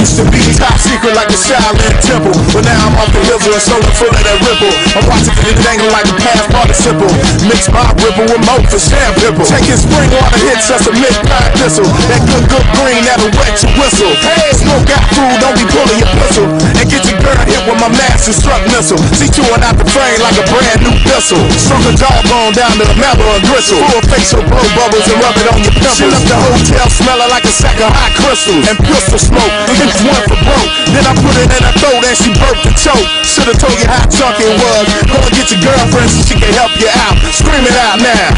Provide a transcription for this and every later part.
Used to be top secret like the Shaolin Temple, but now I'm off the river and solar full of that ripple. I'm watching for the angle like the past participle. Mix my ripple with mo for sham pipple. Taking spring water hits just a mid-pine thistle. That good green that'll wet your whistle. Hey, smoke got food, don't be pulling your pistol. And get your girl hit with my master struck missile. She chewing out the frame like a brand new pistol. Stroke a jawbone down to the marrow and gristle. Full facial blow bubbles and rub it on your pimples. She left the hotel smelling like a sack of hot crystals and pistol smoke. It's one for broke. Then I put it in her throat and she burped and choked. Should've told you how chunky it was. Go and get your girlfriend so she can help you out. Scream it out now.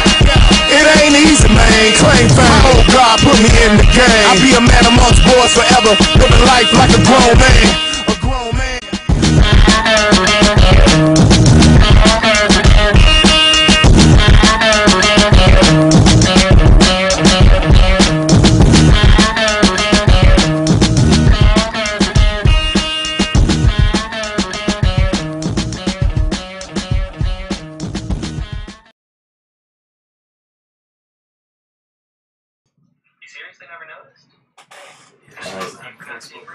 It ain't easy, man. Claim fame. Oh God, put me in the game. I'll be a man amongst boys forever, living life like a grown man. A grown man.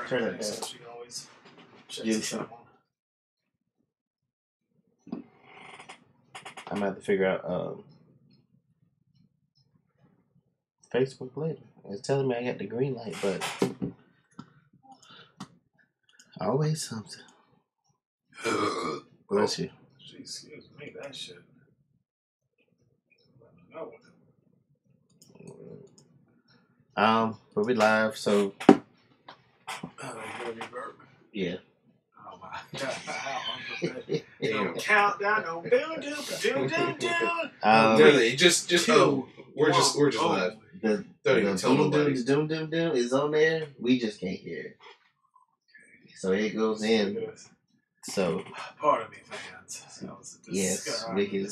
Turn it down. I'm gonna have to figure out Facebook later. It's telling me I got the green light, but always something. Bless you. Excuse me, that shit. No. But we live, so yeah. Oh my God. Countdown. Just we're just live. The doom is on there. We just can't hear it. So it goes in. So pardon me, fans. Yes, wicked,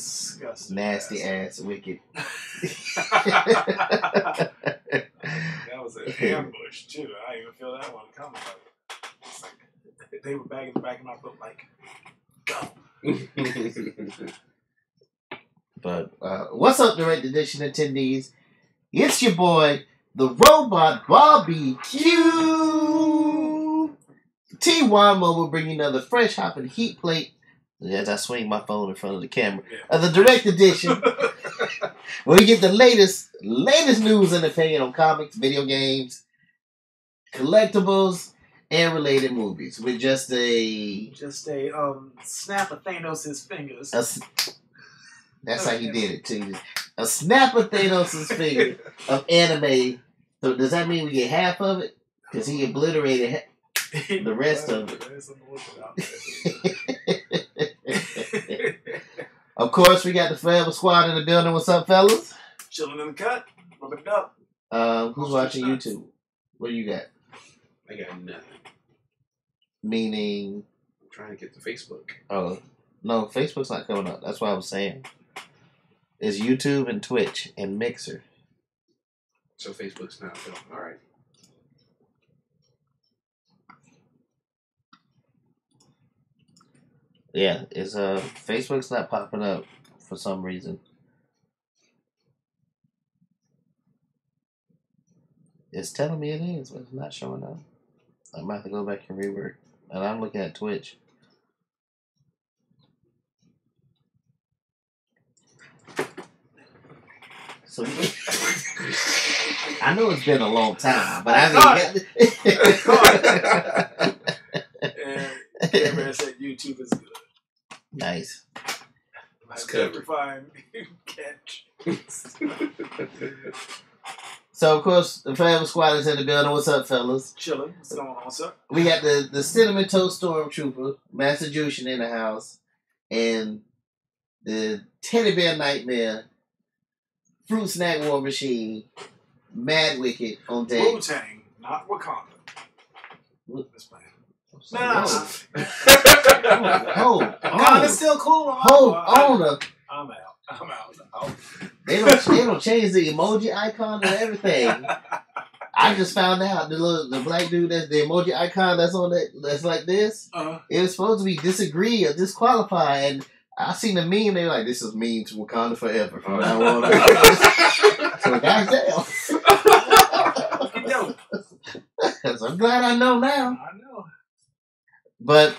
nasty ass wicked. That was an ambush too. I didn't even feel that one coming. Like, they were back in the back of my book, like, go. But what's up, Direct Edition attendees? It's your boy, the Robot Bobby Q. T1 will bring you another fresh hopping heat plate. As I swing my phone in front of the camera of the Direct Edition, where you get the latest news and opinion on comics, video games, collectibles, and related movies with just a snap of Thanos' fingers. That's how he did it too. A snap of Thanos' finger of anime. So does that mean we get half of it? Because he obliterated the rest of it. Of course, we got the Forever Squad in the building. What's up, fellas? Chilling in the cut. Rub it up. Who's watching YouTube? What do you got? I got nothing. Meaning? I'm trying to get to Facebook. Oh, no, Facebook's not coming up. That's what I was saying. It's YouTube and Twitch and Mixer. So Facebook's not filming. All right. Yeah, it's Facebook's not popping up for some reason. It's telling me it is, but it's not showing up. I might have to go back and rework. And I'm looking at Twitch. So I know it's been a long time, but I mean, and Cameron said YouTube is good. Nice. That's petrifying catch. So, of course, the Forever Squad is in the building. What's up, fellas? Chilling. What's going on, sir? We got the Cinnamon Toast Stormtrooper, Master Jushin in the house, and the Teddy Bear Nightmare, Fruit Snack War Machine, Mad Wicked on deck. Wu-Tang, not Wakanda. This man. Wakanda's still cool. Hold on. I'm out. They don't change the emoji icon and everything. I just found out the black dude that's the emoji icon that's on that's like this. It was supposed to be disagree or disqualify, and I seen the meme. They were like, "This is mean to Wakanda forever from now on." So goddamn. Because I'm glad I know now. I know. But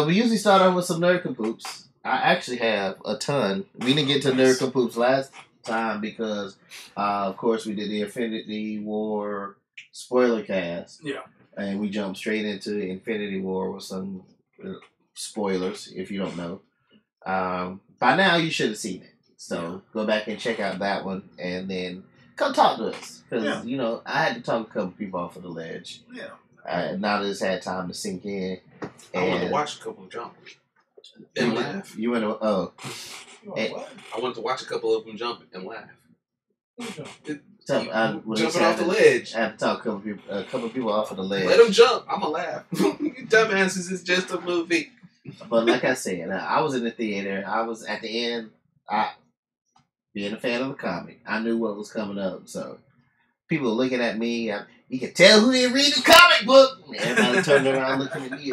we usually start off with some nerd kapoops. I actually have a ton. We didn't get to nerd kapoops last time because, of course, we did the Infinity War spoiler cast. Yeah. And we jumped straight into Infinity War with some spoilers, if you don't know. By now, you should have seen it. So go back and check out that one and then come talk to us. Because, you know, I had to talk a couple people off of the ledge. Yeah. Now that it's had time to sink in. I want to watch a couple of jump and laugh. You want to? Oh. What? I want to watch a couple of them jump and laugh. Jumping off the ledge. I have to talk a couple of people off of the ledge. Let them jump. I'ma laugh. You dumbasses, it's just a movie. But like I said, I was in the theater. I was at the end. Being a fan of the comic, I knew what was coming up. So people were looking at me. You could tell who didn't read the comic book. Everybody turned around looking at me.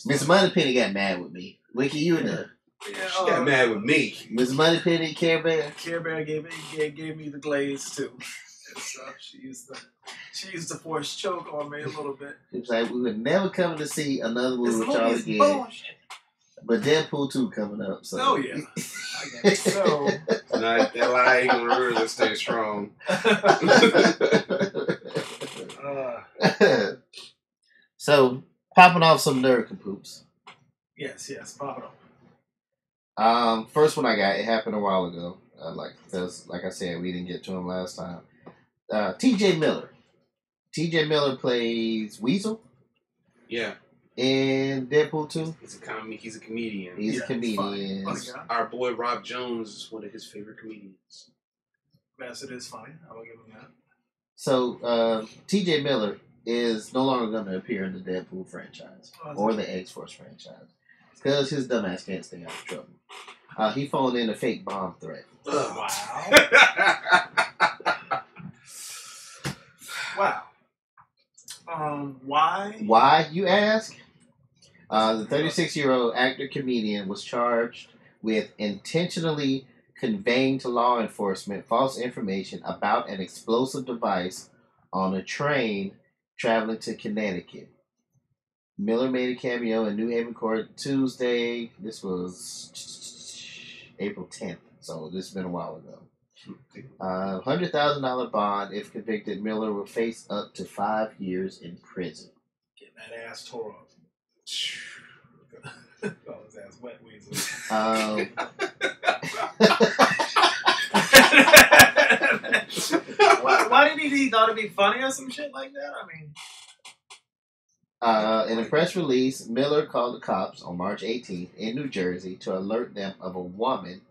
Miss Moneypenny got mad with me. Wiki, you in there? Yeah, she got mad with me. Miss Moneypenny, Care Bear. Care Bear gave me the glaze too. And so she used to force choke on me a little bit. She was like, we were never coming to see another movie with y'all again. But Deadpool 2 coming up. So. Oh yeah. I guess so. That lie ain't gonna really stay strong. So popping off some nerd kapoops. Yes, pop it off. First one I got, it happened a while ago. Like I said, we didn't get to him last time. T.J. Miller. T.J. Miller plays Weasel. Yeah. In Deadpool 2. He's a comedian. He's a comedian. Our boy Rob Jones is one of his favorite comedians. Yes, it is funny. I will give him that. So, T.J. Miller is no longer going to appear in the Deadpool franchise or the X-Force franchise because his dumbass can't stay out of trouble. He phoned in a fake bomb threat. Wow. Wow. Why? Why, you ask? The 36-year-old actor-comedian was charged with intentionally conveying to law enforcement false information about an explosive device on a train traveling to Connecticut. Miller made a cameo in New Haven Court Tuesday. This was April 10th, so this has been a while ago. $100,000 bond. If convicted, Miller will face up to 5 years in prison. Get that ass tore up. Call his ass wet weasel. Why did he thought it'd be funny or some shit like that? I mean, in a press release, Miller called the cops on March 18th in New Jersey to alert them of a woman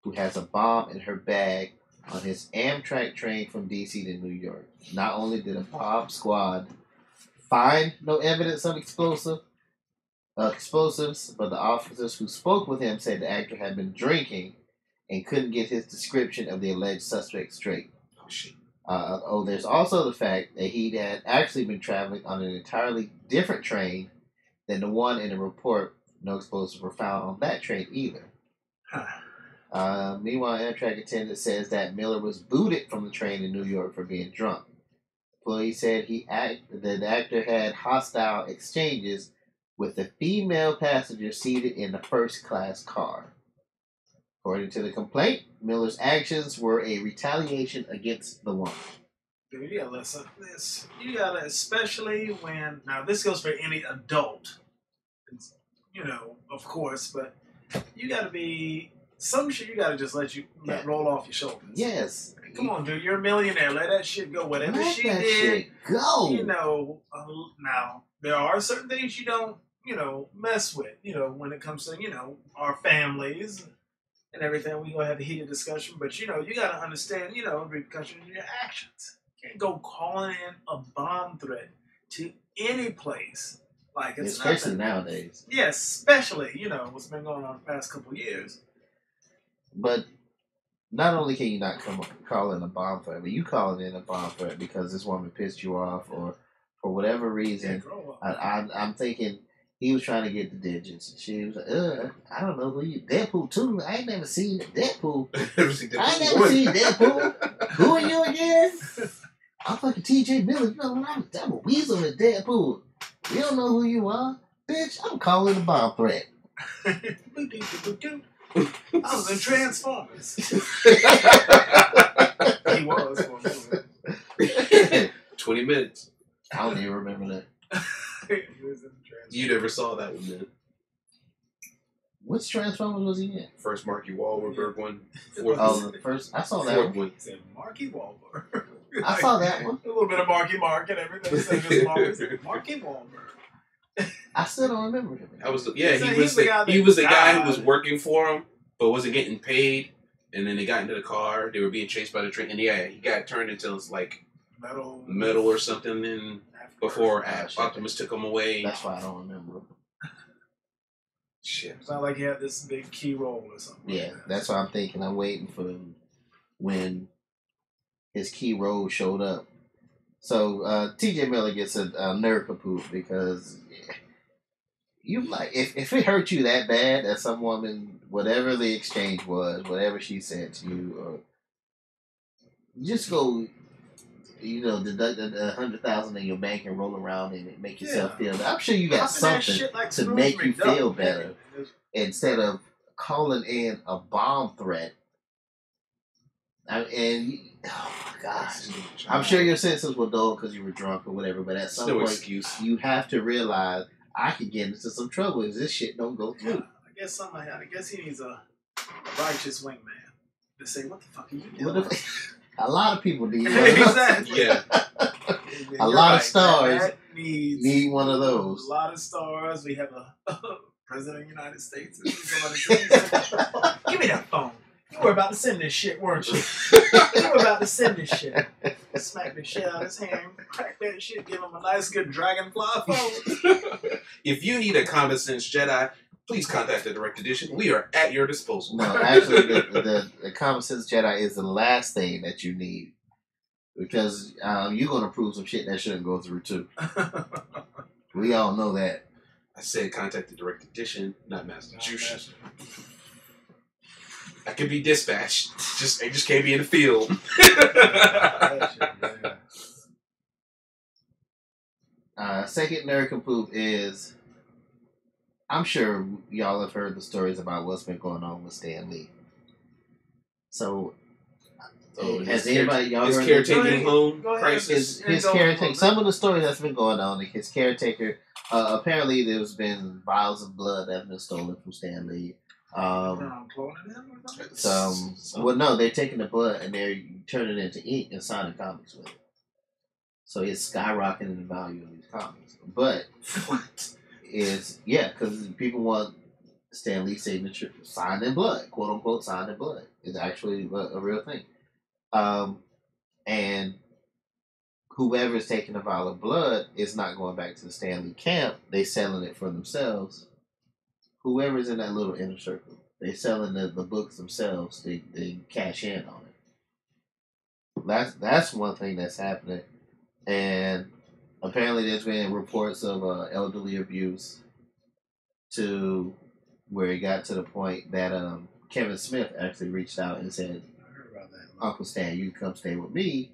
who has a bomb in her bag on his Amtrak train from D.C. to New York. Not only did a bomb squad find no evidence of explosives, but the officers who spoke with him said the actor had been drinking and couldn't get his description of the alleged suspect straight. Oh, shit. There's also the fact that he had actually been traveling on an entirely different train than the one in the report. No explosives were found on that train either. Meanwhile, Amtrak attendant says that Miller was booted from the train in New York for being drunk. Employee said the actor had hostile exchanges with the female passenger seated in the first-class car. According to the complaint, Miller's actions were a retaliation against the woman. Dude, you gotta listen to this. You gotta, especially when, now this goes for any adult, of course, but you gotta be, some shit you gotta just let roll off your shoulders. Yes. Come on, dude, you're a millionaire. Let that shit go. Whatever Let she that did, shit go. Now, there are certain things you don't, mess with, when it comes to, our families and everything. We gonna have a heated discussion, but you gotta understand, the repercussions of your actions. You can't go calling in a bomb threat to any place like it's especially nothing. Nowadays. Yes, especially what's been going on the past couple of years. But not only can you not call in a bomb threat, but you call it in a bomb threat because this woman pissed you off, or for whatever reason. I'm thinking he was trying to get the digits. She was like, I don't know who you... Deadpool 2? I ain't never seen Deadpool. I ain't never seen Deadpool. Who are you again? I'm fucking TJ Miller. You know, I'm a weasel in Deadpool. We don't know who you are. Bitch, I'm calling a bomb threat. I was in Transformers. He was for a moment. 20 minutes. I don't even remember that. He was in Transformers. You never saw that one then. Which Transformers was he in? First Marky Wahlberg one. Oh, the first. I saw that Fourth one. one. Said Marky Wahlberg. I saw that one. A little bit of Marky Mark and everything. So just Marky Wahlberg. I still don't remember him. That was He was the guy who was working for him, but wasn't getting paid. And then they got into the car. They were being chased by the train, and he got turned into like metal or something. And before Optimus took him away, that's why I don't remember. Shit, it's not like he had this big key role or something. Yeah, like that. that's what I'm thinking. I'm waiting for him when his key role showed up. So TJ Miller gets a nerd kaput because you like if it hurt you that bad that some woman, whatever the exchange was, whatever she said to you, or just go, deduct the 100,000 in your bank and roll around and make yourself feel better. I'm sure you got something to make you feel better instead of calling in a bomb threat. Oh my gosh, I'm sure your senses were dull because you were drunk or whatever. But at some point, you have to realize I could get into some trouble if this shit don't go through. I guess he needs a righteous wingman to say, "What the fuck are you doing?" A lot of people need one. Exactly. Yeah. A lot of stars need one of those. A lot of stars. We have a president of the United States. Give me that phone. You were about to send this shit, weren't you? You were about to send this shit. Smack the shit out of his hand, crack that shit, give him a nice good dragonfly phone. If you need a common sense Jedi, please contact the Direct Edition. We are at your disposal. No, actually, the common sense Jedi is the last thing that you need. Because you're going to prove some shit that shouldn't go through, too. We all know that. I said contact the Direct Edition, not Master Juice. I could be dispatched. I just can't be in the field. Second nerd kaput is, I'm sure y'all have heard the stories about what's been going on with Stan Lee. So, has anybody y'all his heard caretaking home crisis? His caretaker. Some of the stories that's been going on. His caretaker. Apparently, there's been vials of blood that have been stolen from Stan Lee. No, they're taking the blood and they're turning it into ink and signing comics with it. So it's skyrocketing the value of these comics. But because people want Stan Lee's signature signed in blood, quote unquote signed in blood. It's actually a real thing. And whoever's taking a vial of blood is not going back to the Stan Lee camp. They selling it for themselves. Whoever's in that little inner circle, they selling the books themselves. They cash in on it. That's one thing that's happening, and apparently there's been reports of elderly abuse to where it got to the point that Kevin Smith actually reached out and said, I heard about that. "Uncle Stan, you can come stay with me."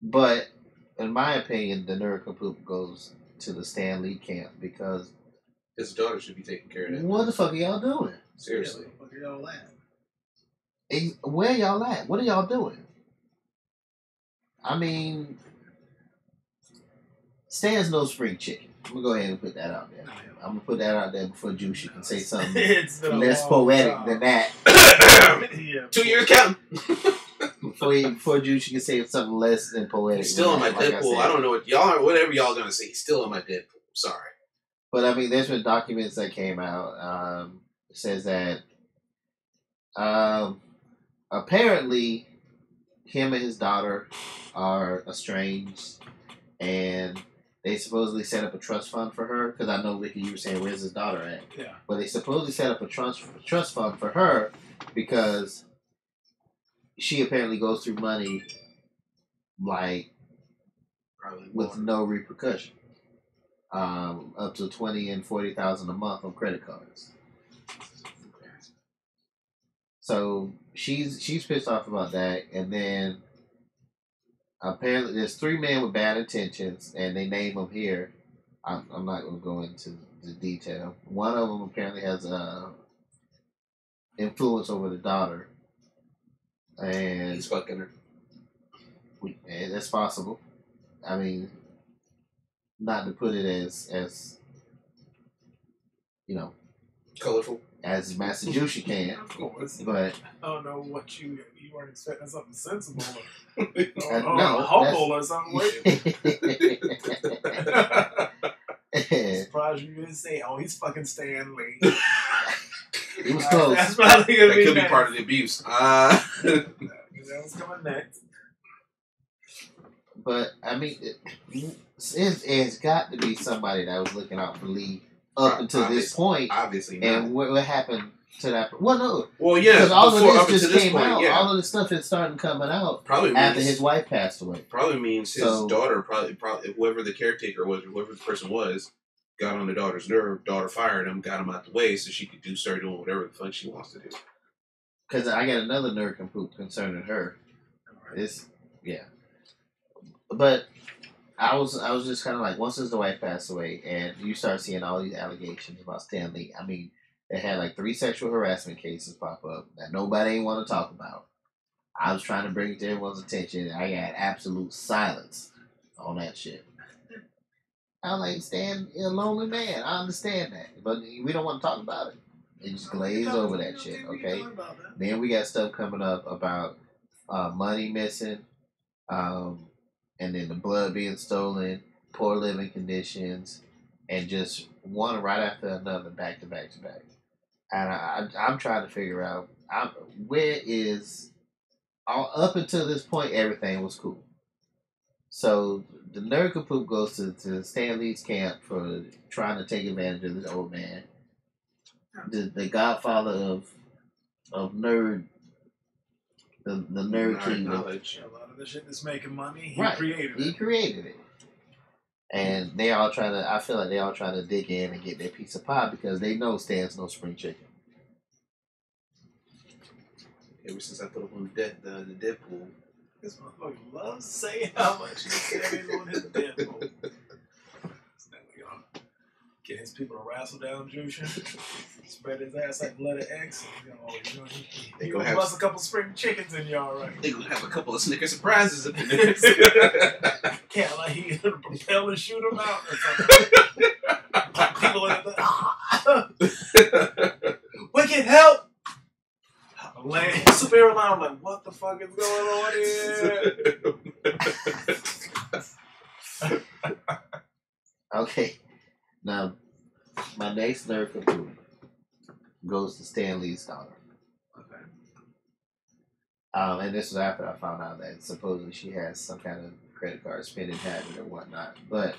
But in my opinion, the nerd kaput goes to the Stan Lee camp because his daughter should be taking care of that. What the fuck are y'all doing? Seriously. Where y'all at? Where y'all at? What are y'all doing? I mean, Stan's no spring chicken. I'm going to go ahead and put that out there. I'm going to put that out there before Juice can say something less poetic than that. 2 years counting. Before Juice can say something less than poetic. He's still on my Deadpool. I don't know what y'all are, whatever y'all going to say. He's still on my Deadpool. Sorry. But I mean, there's been documents that came out. It says that apparently him and his daughter are estranged, and they supposedly set up a trust fund for her. Because I know, Ricky, you were saying, where's his daughter at? Yeah. But they supposedly set up a trust fund for her because she apparently goes through money like with no repercussion. Up to $20,000 and $40,000 a month on credit cards. So she's pissed off about that, and then apparently there's 3 men with bad intentions, and they name them here. I'm not going to go into the detail. One of them apparently has influence over the daughter, and he's fucking her. And that's possible. I mean, not to put it as you know, colorful as mass as you can. Of course. But I don't know what you weren't expecting something sensible or no, humble or something. Surprised you didn't say, "Oh, he's fucking Stan Lee." He was close. That's probably that could be part of the abuse. That was coming next. But I mean, it's got to be somebody that was looking out for Lee up until this point. Obviously, not. And what happened to that? Well, no. Well, yeah. Because all of this just came point, out. Yeah. All of this stuff had started coming out probably after his wife passed away. Probably means his daughter, probably whoever the caretaker was, whoever the person was, got on the daughter's nerve. Daughter fired him, got him out the way so she could start doing whatever the fuck she wants to do. Because I got another nerve concerning her. But I was just kind of like, once his wife passed away, and you start seeing all these allegations about Stan Lee. I mean, they had like 3 sexual harassment cases pop up that nobody ain't want to talk about. I was trying to bring it to everyone's attention. I got absolute silence on that shit. I'm like, Stan, you're a lonely man. I understand that, but we don't want to talk about it. They just glaze over that shit, okay? Then we got stuff coming up about money missing, and then the blood being stolen, poor living conditions, and just one right after another, back to back to back. And I'm trying to figure out where is up until this point everything was cool. So the nerd kapoop goes to Stan Lee's camp for trying to take advantage of this old man. The godfather of nerd, the nerd king. Knowledge. A lot of the shit that's making money, he created it. And they all trying to. I feel like they all trying to dig in and get their piece of pie because they know Stan's no spring chicken. Ever since I put up on the Deadpool, this motherfucker loves saying how much he says on his Deadpool. Get his people to wrestle down Jushin, spread his ass like letter X. He gonna bust a couple spring chickens in y'all, right? They gonna have a couple of Snicker surprises up in there. Can't like he gonna propel and shoot them out or something. People in the Wicked help! Superior line, I'm like, what the fuck is going on here? Okay. Now, my next nerd kapoop goes to Stan Lee's daughter. Okay. And this was after I found out that supposedly she has some kind of credit card spending habit or whatnot. But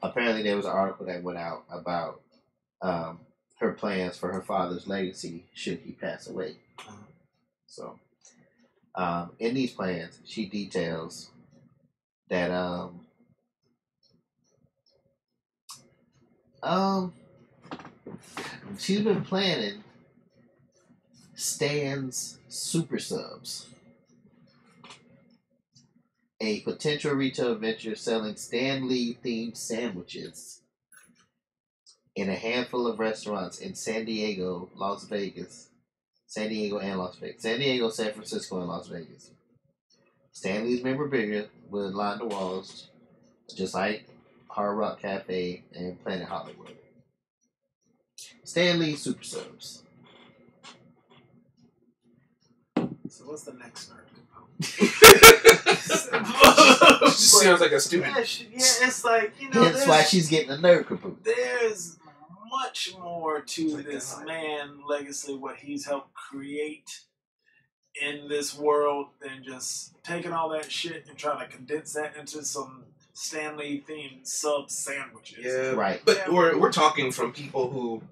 apparently there was an article that went out about her plans for her father's legacy should he pass away. So, in these plans, she details that she's been planning Stan's Super Subs, a potential retail venture selling Stan Lee themed sandwiches in a handful of restaurants in San Diego, Las Vegas. San Diego, San Francisco, and Las Vegas. Stan Lee's memorabilia would line the walls, just like Hard Rock Cafe and Planet Hollywood. Stan Lee Super Subs. So what's the next nerd? She sounds like a stupid. Yeah, it's like, That's why she's getting a nerd kapoop. There's much more to this man legacy, what he's helped create in this world than just taking all that shit and trying to condense that into some Stan Lee themed sub sandwiches. Yeah, right. But we're talking from people who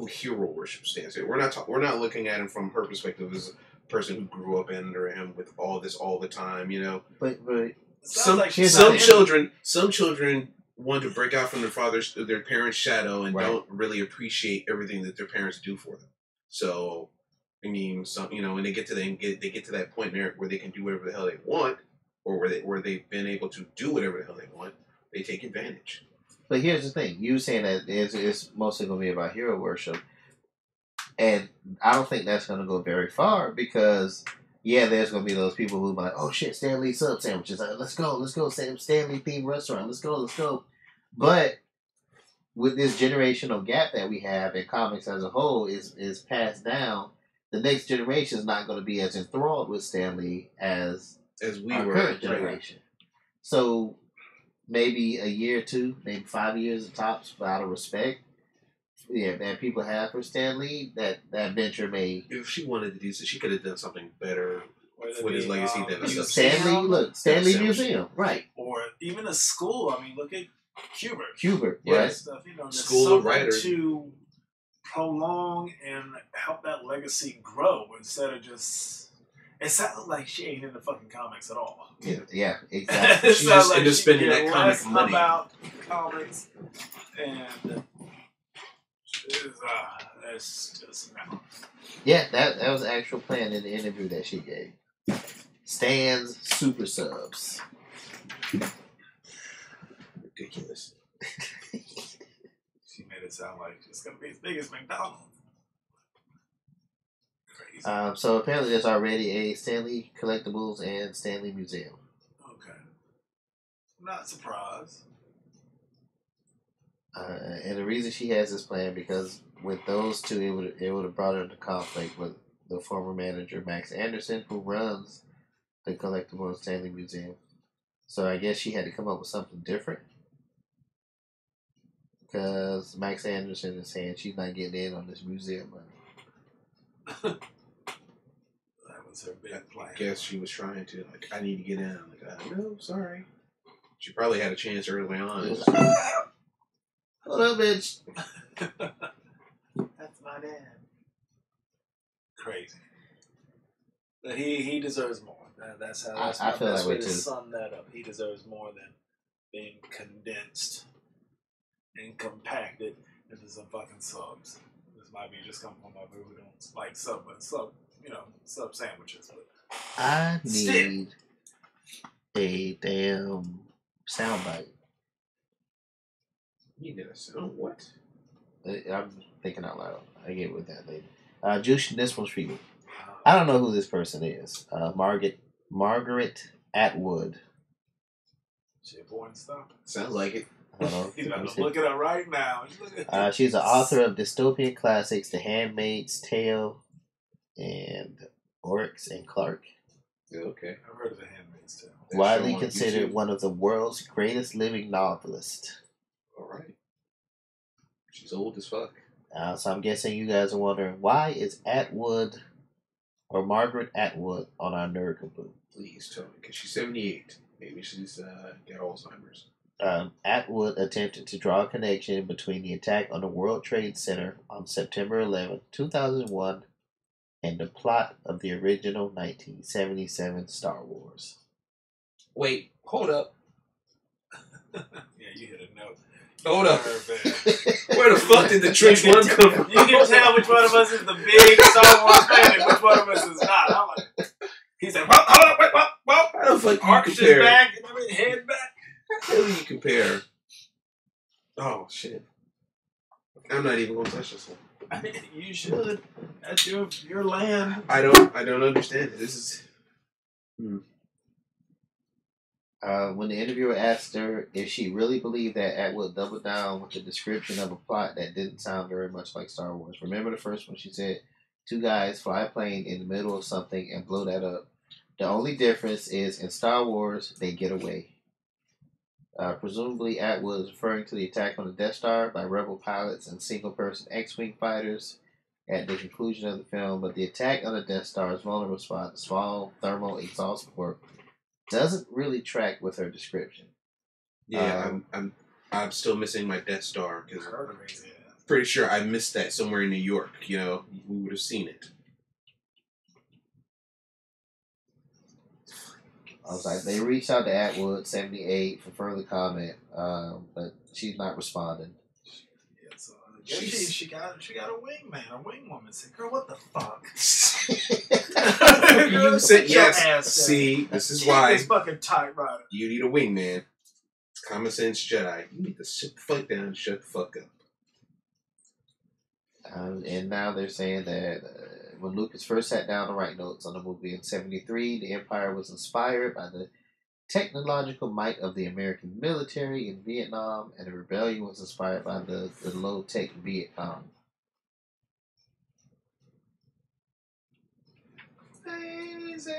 hero worship Stan. We're not looking at him from her perspective as a person who grew up under him with all this all the time. But some children want to break out from their parents' shadow and don't really appreciate everything that their parents do for them. So, I mean, when they get to that point where they can do whatever the hell they want, or where they've been able to do whatever the hell they want, they take advantage. But here's the thing: you saying that it's mostly going to be about hero worship, and I don't think that's going to go very far because there's going to be those people who be like, oh shit, Stan Lee sub sandwiches, let's go, Stan Lee themed restaurant, let's go. But with this generational gap that we have in comics as a whole is passed down, the next generation is not going to be as enthralled with Stan Lee as we our were current generation. Right. So maybe a year or two, maybe 5 years at tops, out of respect, that people have for Stan Lee, that venture may. If she wanted to do so, she could have done something better with his legacy than a Stan Lee Museum, right? Or even a school. I mean, look at Hubert, right? Stuff, School of Writers to prolong and help that legacy grow instead of just. It sounds like she ain't in the fucking comics at all. Yeah, exactly. She's just into spending that comic money. About comics, and that's just no. Yeah, that was the actual plan in the interview that she gave. Stan's super subs. Ridiculous. She made it sound like it's gonna be as big as McDonald's. Crazy. So apparently there's already a Stan Lee Collectibles and Stan Lee Museum. Okay. Not surprised. And the reason she has this plan because with those two, it would have brought her into conflict with the former manager Max Anderson, who runs the Collectible and Stan Lee Museum. So I guess she had to come up with something different because Max Anderson is saying she's not getting in on this museum money. That was her big plan. I guess she was trying to I need to get in. No, sorry. She probably had a chance early on. Hold up, bitch. That's my dad. Crazy. But he deserves more. That's how I feel that way to too. sum that up. He deserves more than being condensed and compacted into some fucking subs. This might be just coming from my people who don't like sub sandwiches. But I need a damn soundbite. You get a sound what? I'm thinking out loud. I get with that later. Juice, this one's for you. I don't know who this person is. Margaret Atwood. Shit, born stuff. Sounds like it. He's about to look it up right now. She's the author of dystopian classics The Handmaid's Tale and Oryx and Clark. Okay. I've heard of The Handmaid's Tale. Widely considered one of the world's greatest living novelists. All right. She's old as fuck. So I'm guessing you guys are wondering, why is Atwood or Margaret Atwood on our nerd kaboom? Please tell me, because she's 78. Maybe she's got Alzheimer's. Atwood attempted to draw a connection between the attack on the World Trade Center on September 11, 2001, and the plot of the original 1977 Star Wars. Wait, hold up. Yeah, you hit a note. Hold up. Where the fuck did the trench run come from? You can tell which one of us is the big Star Wars fan and which one of us is not. I'm like, he said, well, hold up, wait, well, how the fuck arch you his compare? back, head back. How do you compare? Oh, shit. I'm not even going to touch this one. I mean, you should. That's your land. I don't understand it. This is... When the interviewer asked her if she really believed that Atwood doubled down with the description of a plot that didn't sound very much like Star Wars. Remember the first one? She said, 2 guys fly a plane in the middle of something and blow that up. The only difference is in Star Wars, they get away. Presumably, Atwood is referring to the attack on the Death Star by rebel pilots and single-person X-Wing fighters at the conclusion of the film, but the attack on the Death Star's vulnerable spot, the small thermal exhaust port, doesn't really track with her description. Yeah, I'm still missing my Death Star because I'm pretty sure I missed that somewhere in New York. You know, we would have seen it. I was like, they reached out to Atwood 78 for further comment, but she's not responding. Yeah, so she got a wingman, a wing woman. Said, girl, what the fuck? You said yes. See, this is why. This fucking typewriter. You need a wingman. Common sense Jedi. You need to sit the fuck down and shut the fuck up. And now they're saying that when Lucas first sat down to write notes on the movie in 1973, the Empire was inspired by the technological might of the American military in Vietnam, and the rebellion was inspired by the low-tech Viet Cong. Crazy.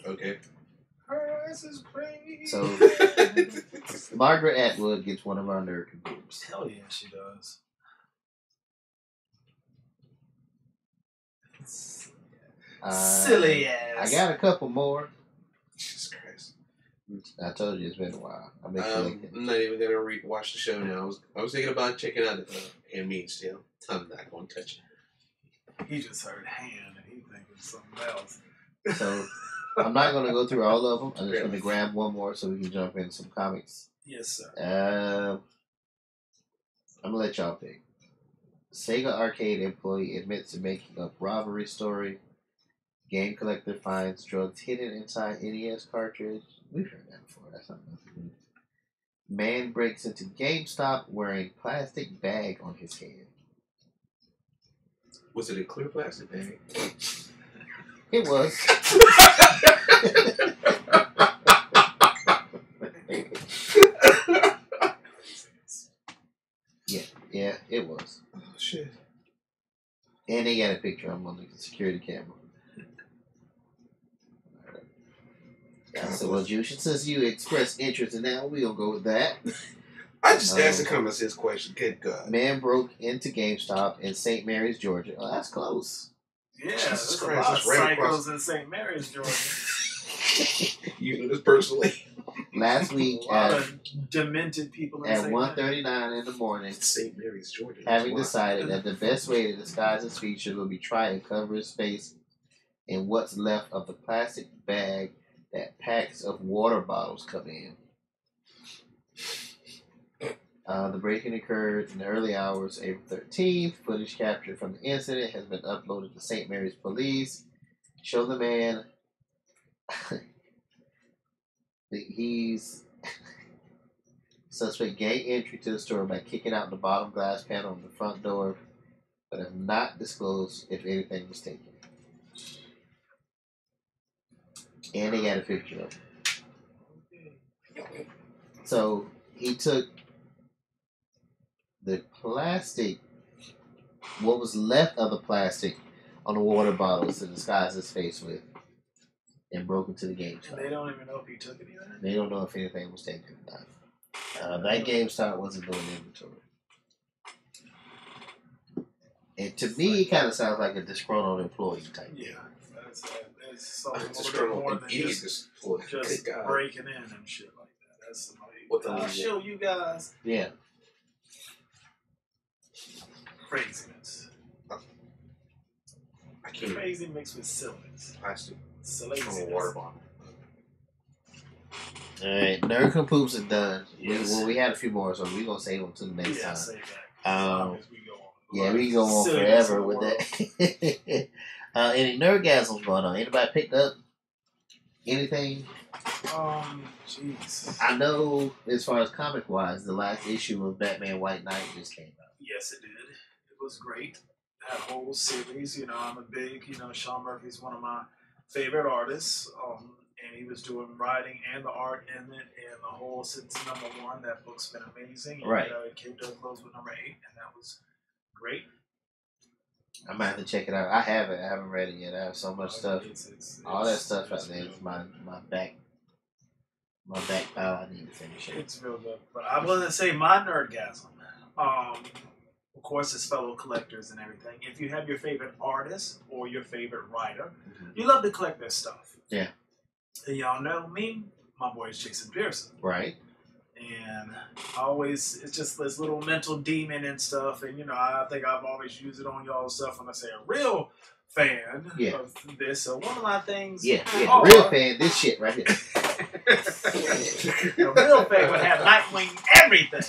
Okay. Hers is crazy. So, Margaret Atwood gets one of our nerd boobs. Hell yeah, she does. Silly ass. I got a couple more. Jesus Christ. I told you it's been a while. I'm not even gonna watch the show now. I was thinking about checking out Handmaid's Tale. I'm not gonna touch it. He just heard hand and he thinking something else. So I'm not gonna go through all of them. I'm just gonna grab one more so we can jump into some comics. Yes, sir. I'm gonna let y'all pick. Sega arcade employee admits to making up robbery story. Game collector finds drugs hidden inside NES cartridge. We've heard that before. That's not nothing. Man breaks into GameStop wearing plastic bag on his head. Was it a clear plastic bag? It was. Yeah, it was. Oh, shit. And they got a picture of him on the security camera. I said, well, Jushin, since you expressed interest in that, we're going to go with that. I just asked a common sense question. Good God. Man broke into GameStop in St. Mary's, Georgia. Oh, that's close. Yeah, there's a lot of psychos in St. Mary's, Georgia. You know this personally. Last week, a lot of demented people in at 1:39 in the morning, St. Mary's, Georgia. Having decided that the best way to disguise his features will be try and cover his face in what's left of the plastic bag that packs of water bottles come in. The break-in occurred in the early hours of April 13th. Footage captured from the incident has been uploaded to St. Mary's police. Show the man. He's suspect gained entry to the store by kicking out the bottom glass panel on the front door, but have not disclosed if anything was taken. And they got a picture of it. So he took the plastic, what was left of the plastic on the water bottles to disguise his face with, and broke into the GameStop. And they don't even know if he took anything? They don't know if anything was taken or not. That GameStop wasn't doing inventory. And to me, it kind of sounds like a disgruntled employee type. Yeah, that's something more than just breaking in and shit like that. That's somebody, I'll show you guys. Yeah. Craziness. Crazy mixed with silliness. Plastic. Silliness. Water bottle. Alright, Nerd Poops is done. Yes. We had a few more, so we're going to save them to the next time. Save that. We can go on forever with that. Any nerdgasms going on? Anybody picked up anything? Jeez. I know, as far as comic-wise, the last issue of Batman White Knight just came out. Yes, it did. It was great. That whole series, I'm a big, Sean Murphy's one of my favorite artists. And he was doing writing and the art in it, and the whole since #1, that book's been amazing. And, right. It came to a close with #8, and that was great. I might have to check it out. I haven't read it yet. I have so much stuff. All that stuff out there is my back pile. I need to finish it. It's real good. But I wasn't say my nerdgasm. Of course, as fellow collectors and everything, if you have your favorite artist or your favorite writer, you love to collect their stuff. Yeah. And y'all know me, my boy is Jason Pearson. Right. And it's just this little mental demon and stuff. And, I think I've always used it on y'all stuff when I say a real fan of this. So one of my things. Yeah. Real fan, this shit right here. A real fan would have Nightwing everything.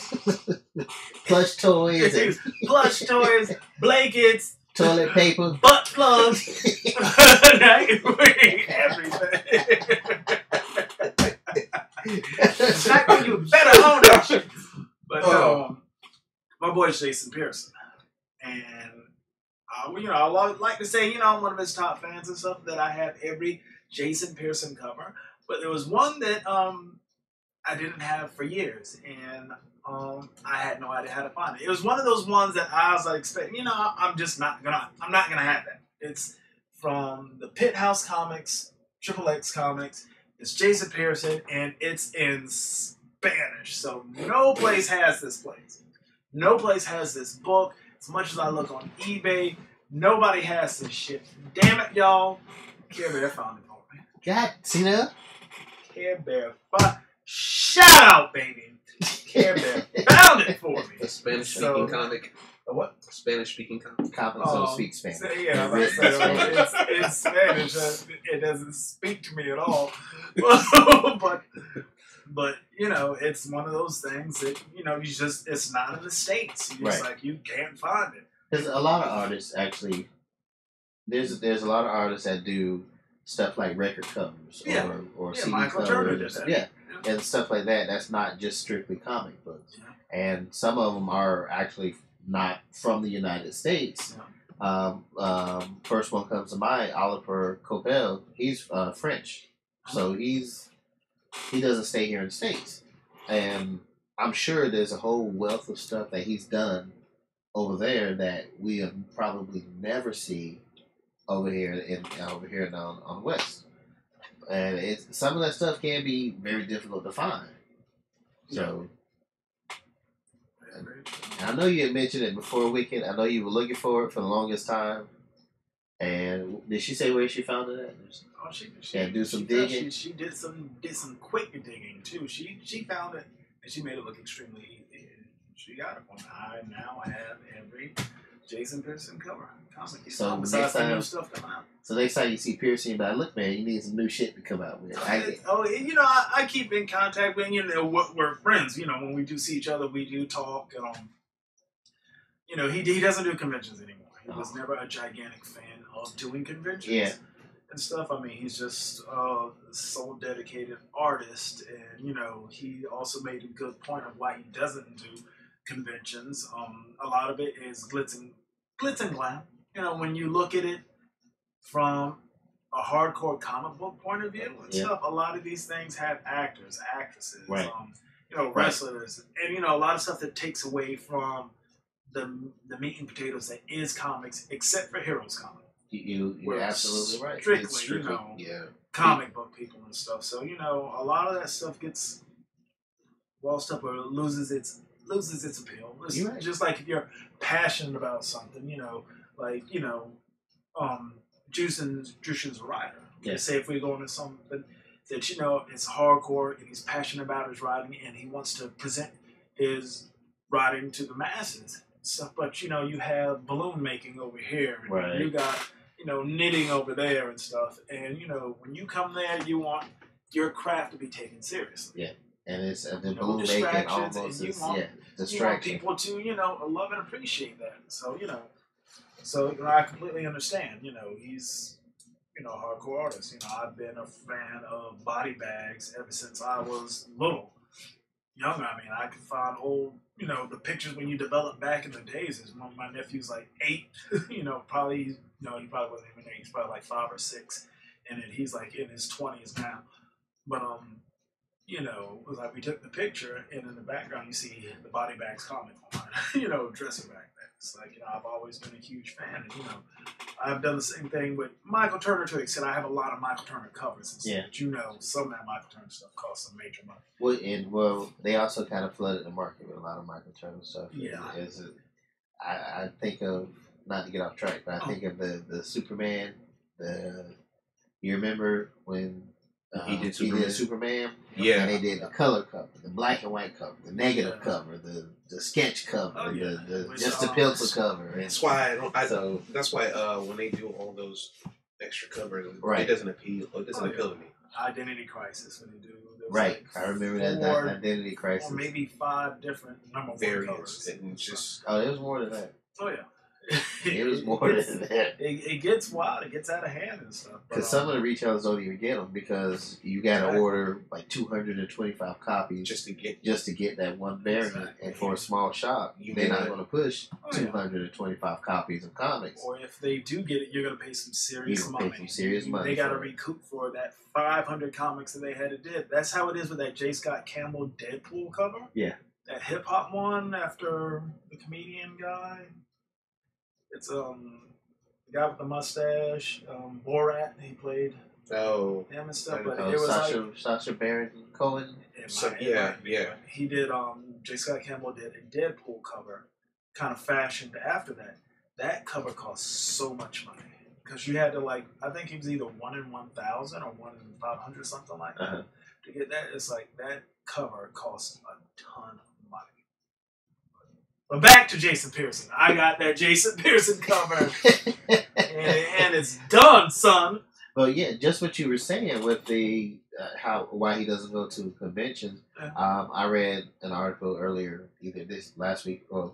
Plush toys. Plush toys, blankets, toilet paper, butt plugs, everything. Snack, you better own that shit. But my boy's Jason Pearson, and I like to say, I'm one of his top fans and stuff. That I have every Jason Pearson cover, but there was one that I didn't have for years, and I had no idea how to find it. It was one of those ones that I was like, expecting, I'm not gonna have that. It's from the Pit House Comics, Triple X Comics. It's Jason Pearson, and it's in Spanish, so no place has this place. No place has this book. As much as I look on eBay, nobody has this shit. Damn it, y'all. Care Bear found it for me. God, see that? Care Bear shout out, baby. Care Bear found it for me. A Spanish-speaking comic. A what? Spanish-speaking comic. Comics don't speak Spanish. Yeah, it's Spanish. It doesn't speak to me at all. But it's one of those things that it's not in the States. You just you can't find it. There's a lot of artists actually. There's a lot of artists that do stuff like record covers or CD Michael Turner covers. does that. Yeah, and stuff like that. That's not just strictly comic books, and some of them are actually not from the United States. First one comes to mind, Oliver Copel. He's French, so he doesn't stay here in the States, and I'm sure there's a whole wealth of stuff that he's done over there that we'll probably never see over here on West, and some of that stuff can be very difficult to find. So. I know you had mentioned it before Weekend. I know you were looking for it for the longest time. And did she say where she found it at? Oh, she do some digging. She did some quick digging too. She found it and she made it look extremely easy. She got it one. I now have every Jason Pearson cover. So besides the new stuff coming out. So next time you see Pearson, you'll be like, look, man, you need some new shit to come out with. I keep in contact with we're friends. When we do see each other, we do talk. He doesn't do conventions anymore. He was never a gigantic fan of doing conventions and stuff. I mean, he's just a so dedicated artist, and he also made a good point of why he doesn't do conventions. A lot of it is glitz and glam. When you look at it from a hardcore comic book point of view and stuff, a lot of these things have actors, actresses, wrestlers, and a lot of stuff that takes away from the meat and potatoes that is comics, except for Heroes comic. You're absolutely right. Strictly, comic book people and stuff. So a lot of that stuff gets lost up or loses its appeal. It's just like if you're passionate about something, Jushin's a writer. Say if we go into something that it's hardcore and he's passionate about his writing and he wants to present his writing to the masses. Stuff, but you have balloon making over here, and you got knitting over there and stuff, and when you come there, you want your craft to be taken seriously. Yeah, and it's the balloon making almost is distraction. You want people to love and appreciate that. So I completely understand. He's a hardcore artist. I've been a fan of body bags ever since I was younger. I mean, I could find old, the pictures when you developed back in the days. Is when my nephew's like 8, he probably wasn't even 8. He's probably like 5 or 6, and then he's like in his 20s now. But it was like we took the picture, and in the background you see the Body Bags comic line, dressing back then. It's like I've always been a huge fan, and I've done the same thing with Michael Turner to an extent. I have a lot of Michael Turner covers and stuff. But some of that Michael Turner stuff costs some major money. Well, they also kind of flooded the market with a lot of Michael Turner stuff. Yeah. I think of, not to get off track, but I think of the Superman. You remember when he did Superman? Yeah. And they did the color cover, the black and white cover, the negative cover, the sketch cover, the pencil cover. That's why that's why when they do all those extra covers, it doesn't appeal. It doesn't appeal to me. Identity Crisis when they do. Right, I remember that Identity Crisis. Or maybe 5 different number 1 covers. And just there was more than that. Oh yeah. It was more than that. It gets wild. It gets out of hand and stuff. Because some of the retailers don't even get them because you got to order like 225 copies just to get that one variant. Exactly. And for a small shop, they're not going to push 225 copies of comics. Or if they do get it, you're going to pay some serious money. They got to recoup for that 500 comics that they had to do. That's how it is with that J. Scott Campbell Deadpool cover. Yeah. That hip hop one after the comedian guy. It's the guy with the mustache, Borat. He played him and stuff. But it was Sacha Baron Cohen. Yeah. He did. J. Scott Campbell did a Deadpool cover, kind of fashioned after that. That cover cost so much money because you had to I think it was either 1 in 1,000 or 1 in 500, something like that. To get that, it's like that cover cost a ton of money. But back to Jason Pearson. I got that Jason Pearson cover, and it's done, son. Well, yeah, just what you were saying with the why he doesn't go to conventions. I read an article earlier, either last week or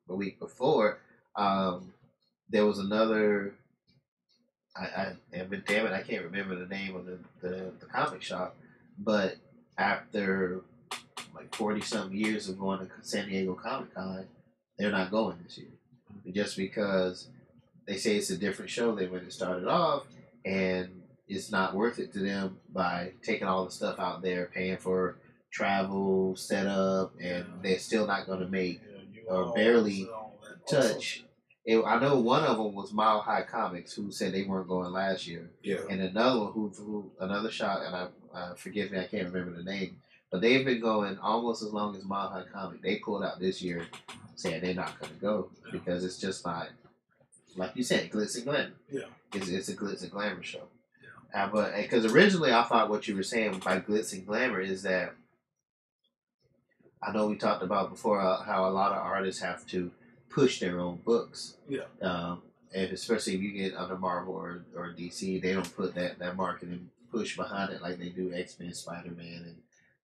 the week before. There was another. Damn it, I can't remember the name of the comic shop, but after 40-something years of going to San Diego Comic-Con, they're not going this year. Just because they say it's a different show than when it started off, and it's not worth it to them by taking all the stuff out there, paying for travel, setup, and they're still not going to make or barely touch. I know one of them was Mile High Comics, who said they weren't going last year. Yeah. And another one another shop, and forgive me, I can't remember the name. But they've been going almost as long as Mile High Comic. They pulled out this year saying they're not going to go because it's just not, like you said, glitz and glamour. Yeah. It's a glitz and glamour show. Yeah. But because originally I thought what you were saying by glitz and glamour is that, I know we talked about before how a lot of artists have to push their own books. Yeah. And especially if you get under Marvel or DC, they don't put that marketing push behind it like they do X-Men, Spider-Man, and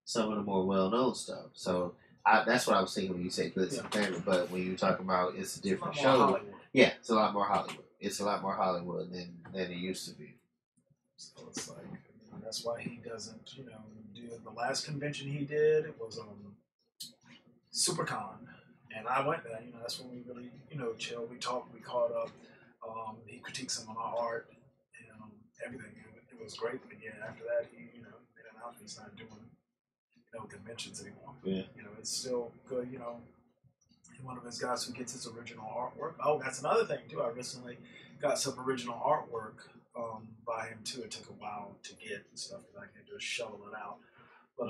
some of the more well-known stuff. So that's what I was thinking when you say glitz and glamour. But when you talk about it's a different show, it's a lot more Hollywood. It's a lot more Hollywood than it used to be. So it's that's why he doesn't, do the last convention he did. It was SuperCon, and I went there. That's when we really, chilled. We talked. We caught up. He critiqued some of my art and everything. It was great. But yeah, after that, he, made an announcement he's not doing conventions anymore. Yeah. It's still good, one of his guys who gets his original artwork. Oh, that's another thing too. I recently got some original artwork by him too. It took a while to get and stuff because I can't just shovel it out. But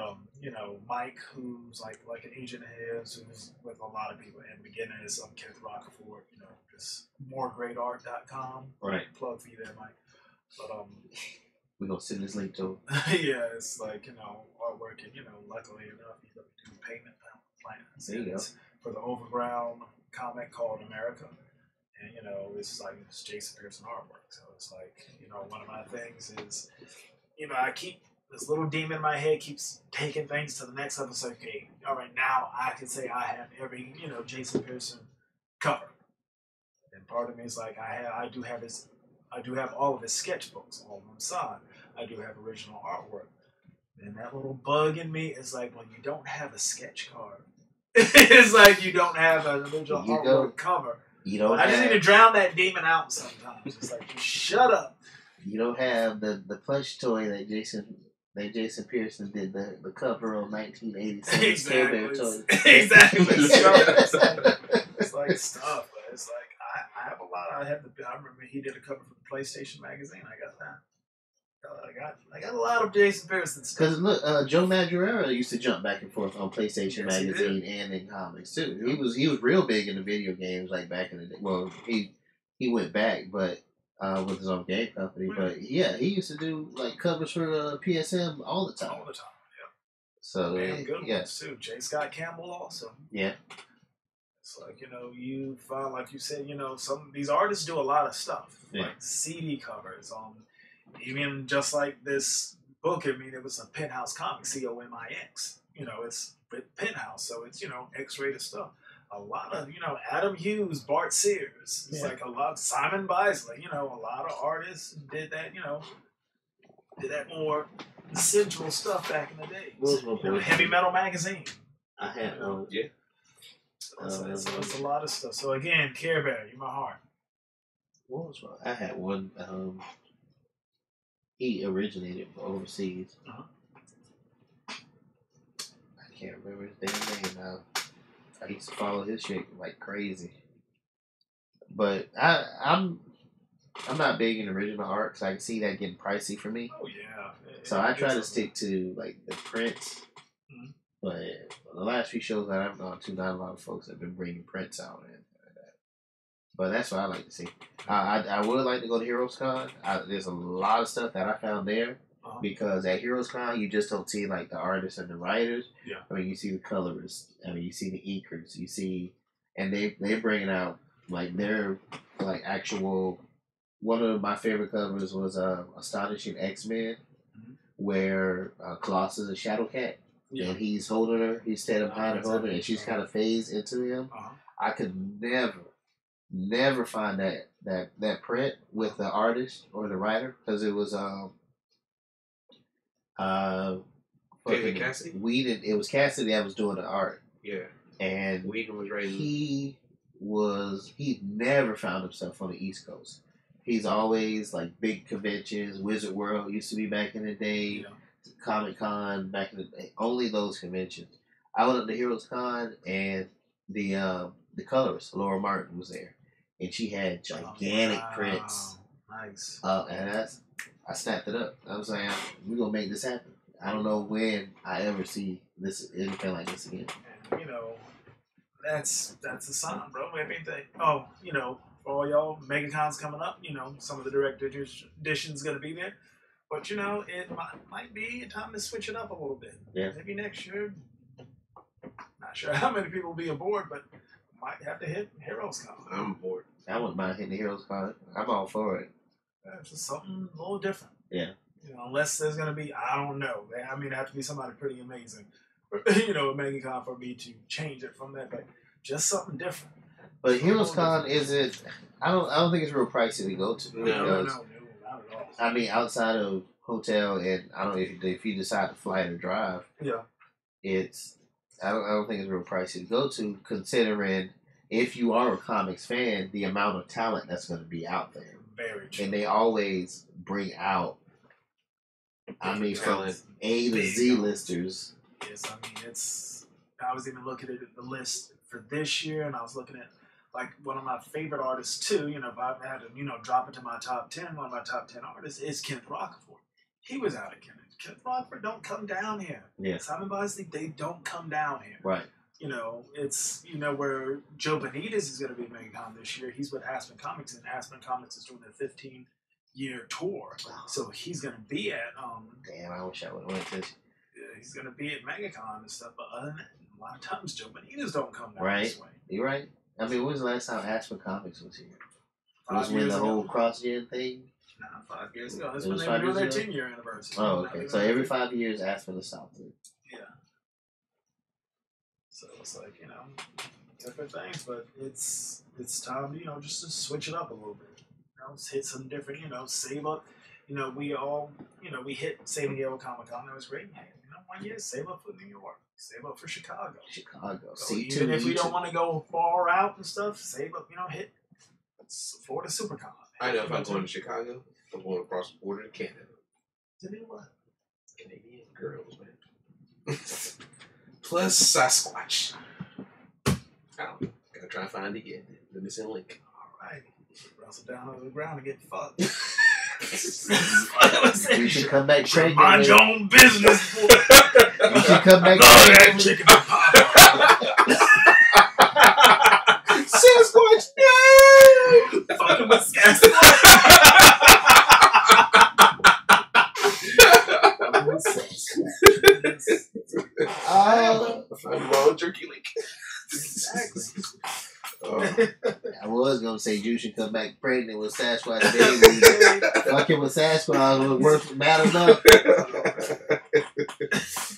Mike, who's like an agent of his, who's with a lot of people and beginners, Kenneth Rockefeller, just moregreatart.com. Right. Plug for you there, Mike. But we're gonna send this link to him. Yeah, it's artwork, and luckily enough, he's up to do payment plans. There you go. For the overground comic called America, and it's Jason Pearson artwork. So it's one of my things is, I keep this little demon in my head keeps taking things to the next level. So okay, all right, now I can say I have every Jason Pearson cover, and part of me is I do have all of his sketchbooks, all of them signed. I do have original artwork. And that little bug in me is when you don't have a sketch card, it's you don't have an original artwork cover. I just need to drown that demon out sometimes. It's just shut up. You don't have the plush toy that Jason Pearson did the cover on 1986. Exactly. Exactly. It's stuff, but it's I have a lot. I remember he did a cover for the PlayStation magazine. I got that. I got a lot of Jason Pearson stuff. Because look, Joe Madureira used to jump back and forth on PlayStation magazine and in comics too. Yeah. He was real big in the video games back in the day. Well, he went back, but with his own game company. Mm-hmm. But yeah, he used to do covers for PSM all the time. All the time, yeah. So damn good ones too. J. Scott Campbell also. Yeah. It's you find, like you said, some of these artists do a lot of stuff, like CD covers, even just like this book. I mean, it was a Penthouse comic, COMIX. It's Penthouse, so it's X-rated stuff. a lot of, Adam Hughes, Bart Sears. It's like a lot, Simon Bisley, a lot of artists did that, did that more sensual stuff back in the day. Heavy Metal Magazine. I had one. Yeah. So it's a lot of stuff. So again, Care Bear, you're my heart. What was wrong? I had one. He originated from overseas. I can't remember his damn name now. I used to follow his shit like crazy. But I'm not big in original art because I can see that getting pricey for me. Oh yeah. So I try to stick to like the prints. Mm-hmm. But the last few shows that I've gone to, not a lot of folks have been bringing prints out and that. But that's what I like to see. I would like to go to Heroes Con. There's a lot of stuff that I found there. Because at Heroes Con, you just don't see like the artists and the writers. Yeah. I mean, you see the colorists. I mean, you see the inkers. You see, and they're bringing out like their like actual. One of my favorite covers was Astonishing X-Men, where Colossus is Shadowcat, and he's holding her. He's standing behind her, holding her, and she's kind of phased into him. I could never find that print with the artist or the writer because it was David Cassidy? Whedon. It was Cassidy that was doing the art. Yeah. And Whedon was writing. He never found himself on the East Coast. He's always like big conventions. Wizard World used to be back in the day. Comic Con back in the day. Only those conventions. I went up to Heroes Con and the colorist Laura Martin was there, and she had gigantic prints. Nice. And I snapped it up. I was like, we're gonna make this happen. I don't know when I ever see this anything like this again. And, that's a sign, bro. I mean, for all y'all, MegaCon's coming up. Some of the direct edition's gonna be there. But it might be time to switch it up a little bit. Yeah. Maybe next year. Not sure how many people will be aboard, but might have to hit Heroes Con. I'm aboard. I wouldn't mind hitting the Heroes Con. I'm all for it. It's just something a little different. Yeah. Unless there's gonna be, I don't know. I mean, it have to be somebody pretty amazing. At MegaCon for me to change it from that, but just something different. But Heroes Con isn't. I don't think it's real pricey to go to. No, not at all. I mean, outside of hotel and I don't know if you decide to fly or drive. Yeah. I don't think it's real pricey to go to, considering if you are a comics fan, the amount of talent that's going to be out there. Very true. And they always bring out. I mean, from A to Z listers. Yes, I mean I was even looking at the list for this year, and I was looking at like one of my favorite artists too. If I had to drop into my top 10, one of my top 10 artists is Kent Rockford. He was out of Kent. Kent Rockford don't come down here. Yeah. Simon Bisley, they don't come down here. Right. It's where Joe Benitez is going to be making con this year. He's with Aspen Comics, and Aspen Comics is doing their 15-year tour. So he's going to be at damn, I wish I would have went to this. He's going to be at MegaCon and stuff, but other than that, a lot of times Joe Benitez don't come down this way. You're right. I mean, when was the last time Aspen Comics was here? It was when the whole cross-gen thing? Nah, 5 years ago. That's when they were doing their 10-year anniversary. Oh, okay. So every 5 years, Aspen is South. Yeah. So it's like, different things, but it's time, just to switch it up a little bit. Hit some different, save up. We all, we hit San Diego Comic-Con. That was great. Hey, 1 year, save up for New York. Save up for Chicago. So even if we don't want to go far out and stuff, save up, hit Florida SuperCon. I know if I'm going to Chicago, I'm going across the border to Canada. To do what? Canadian girls, man. Plus Sasquatch. I don't know. Gotta try to find it again. The missing link. Alright. Wrestle down over the ground and get fucked. You should come back pregnant. Mind your own business, boy. You should come back pregnant. Chicken Sasquatch, no! Fucking with Sasquatch. Find your own jerky link. Exactly. I was gonna say you should come back pregnant with Sasquatch baby. Fucking with Sasquatch was worth bad enough.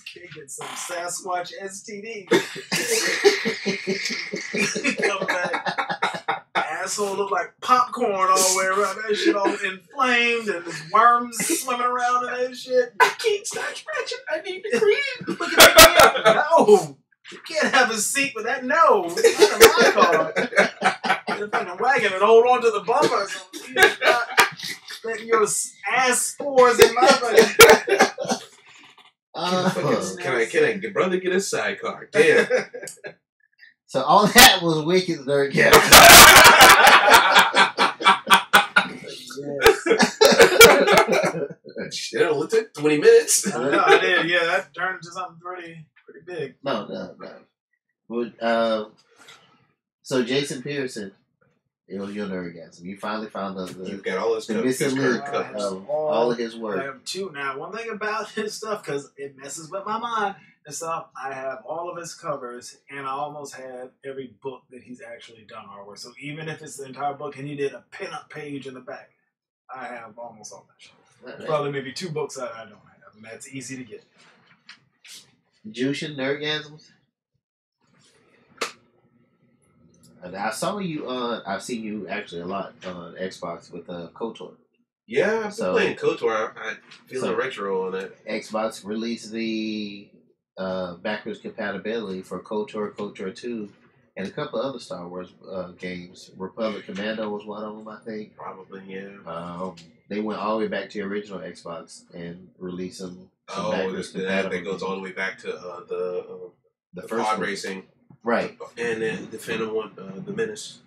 Can't get get some Sasquatch STD. Come back. Asshole look like popcorn all the way around. That shit all inflamed and there's worms swimming around and that shit. I can't stop scratching. I need the cream. Look at that. No. You can't have a seat with that. No. Not in my car. Get a fucking wagon and hold on to the bumper or something. You're not letting your ass spores in my fucking. Can I, brother, get a sidecar? Damn. So all that was Wicked Nerd Yes. It only took 20 minutes. I know, I did. Yeah, that turned into something pretty big. No. So Jason Pearson, it was your nerdgasm. You finally found You've got all the missing link of all of his work. I have two now. One thing about his stuff, because it messes with my mind and stuff, I have all of his covers, and I almost have every book that he's actually done artwork. So even if it's the entire book and he did a pin-up page in the back, I have almost all that shit. Probably maybe 2 books that I don't have, and that's easy to get. Jushin Nerdgasms? And I saw you on. I've seen you actually a lot on Xbox with KOTOR. Yeah, I've been playing KOTOR. I feel retro on it. Xbox released the backwards compatibility for KOTOR, KOTOR 2, and a couple other Star Wars games. Republic Commando was one of them, I think. Probably, yeah. They went all the way back to the original Xbox and released them. That goes all the way back to the first pod racing. Right. And then the Phantom one, the Menace.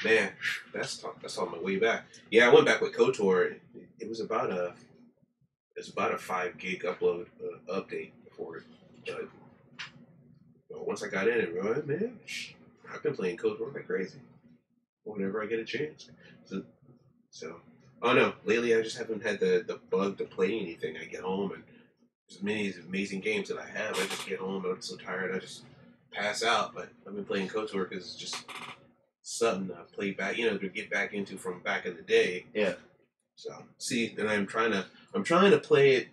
Man, that's on my way back. Yeah, I went back with KOTOR. It was about a 5 gig upload update for it. But once I got in it, right, man, I've been playing KOTOR like crazy. Whenever I get a chance. So oh no, lately I just haven't had the bug to play anything. I get home and there's many amazing games that I have. I just get home and I'm so tired I just pass out. But I've been playing KOTOR because it's just something I play back, to get back into from back in the day. Yeah. So see, and I'm trying to play it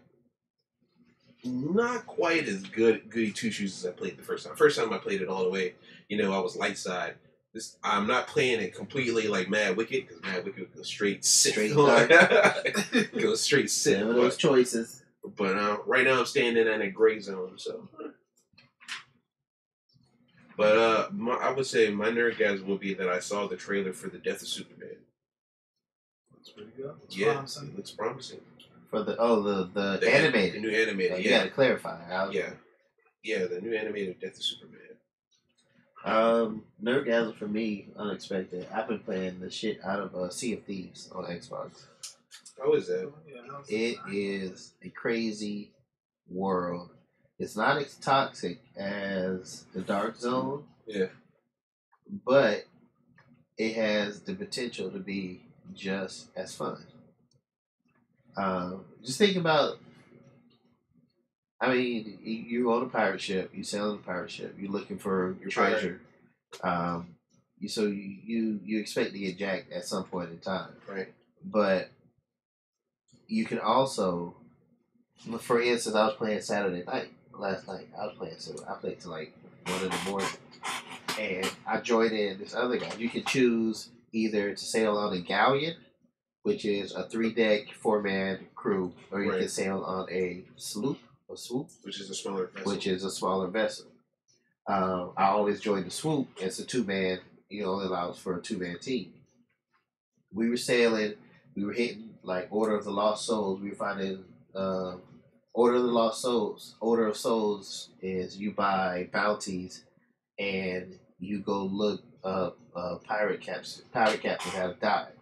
not quite as goody two shoes as I played the first time. First time I played it all the way, I was light side. I'm not playing it completely like Mad Wicked, because Mad Wicked goes straight dark. Goes straight Sith. Some of those choices. But right now I'm staying in a gray zone. So, but I would say my nerdgasm would be that I saw the trailer for the Death of Superman. Looks pretty good. Promising. It looks promising. For the animated, the new animated. You gotta clarify. Yeah, the new animated Death of Superman. Nerdgasm for me, unexpected. I've been playing the shit out of Sea of Thieves on Xbox. How is that? It is a crazy world. It's not as toxic as the Dark Zone. Yeah. But it has the potential to be just as fun. Just think about, you're on a pirate ship, you sail on a pirate ship, you're looking for your treasure. So you expect to get jacked at some point in time. Right. But you can also, for instance, I was playing Saturday night, last night. I played till like 1 in the morning. And I joined in this other guy. You can choose either to sail on a galleon, which is a 3-deck, 4-man crew, or you can sail on a sloop, which is a smaller vessel. I always join the swoop. It's a 2-man. It only allows for a 2-man team. We were sailing. We were hitting like Order of the Lost Souls. We were finding Order of the Lost Souls. Order of Souls is you buy bounties and you go look up pirate captains that have died.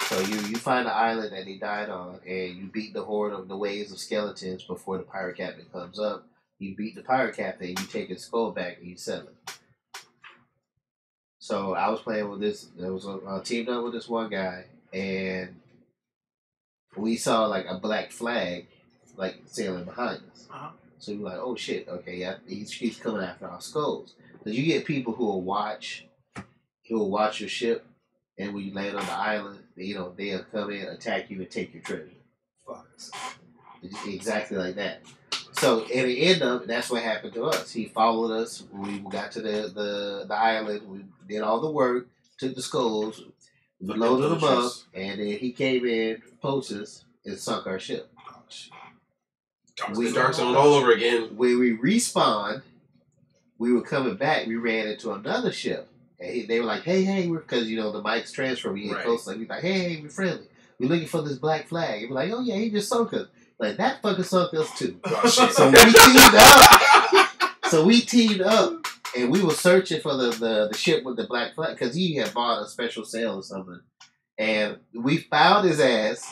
So you find the island that they died on, and you beat the horde of the waves of skeletons before the pirate captain comes up. You beat the pirate captain, you take his skull back, and you sell it. So I was playing with this. There was a teamed up with this one guy, and we saw like a black flag, like sailing behind us. Uh-huh. So we were like, "Oh shit! Okay, yeah, he's coming after our skulls." Because you get people who will watch your ship. And when you land on the island, they'll come in, attack you, and take your treasure. Fuck. Exactly like that. So at the end of it, that's what happened to us. He followed us. We got to the island. We did all the work, took the skulls, we loaded them up, and then he came in, poached us, and sunk our ship. We Dark Zone all over again. When we respawned, we were coming back. We ran into another ship, and they were like, "Hey, because the mics transfer. We get close, like we like, hey, we're friendly. We're looking for this black flag." And we're like, "Oh yeah, he just sunk us." Like that fucker sunk us too. Oh, shit. So we teamed up. And we were searching for the ship with the black flag because he had bought a special sale or something. And we found his ass.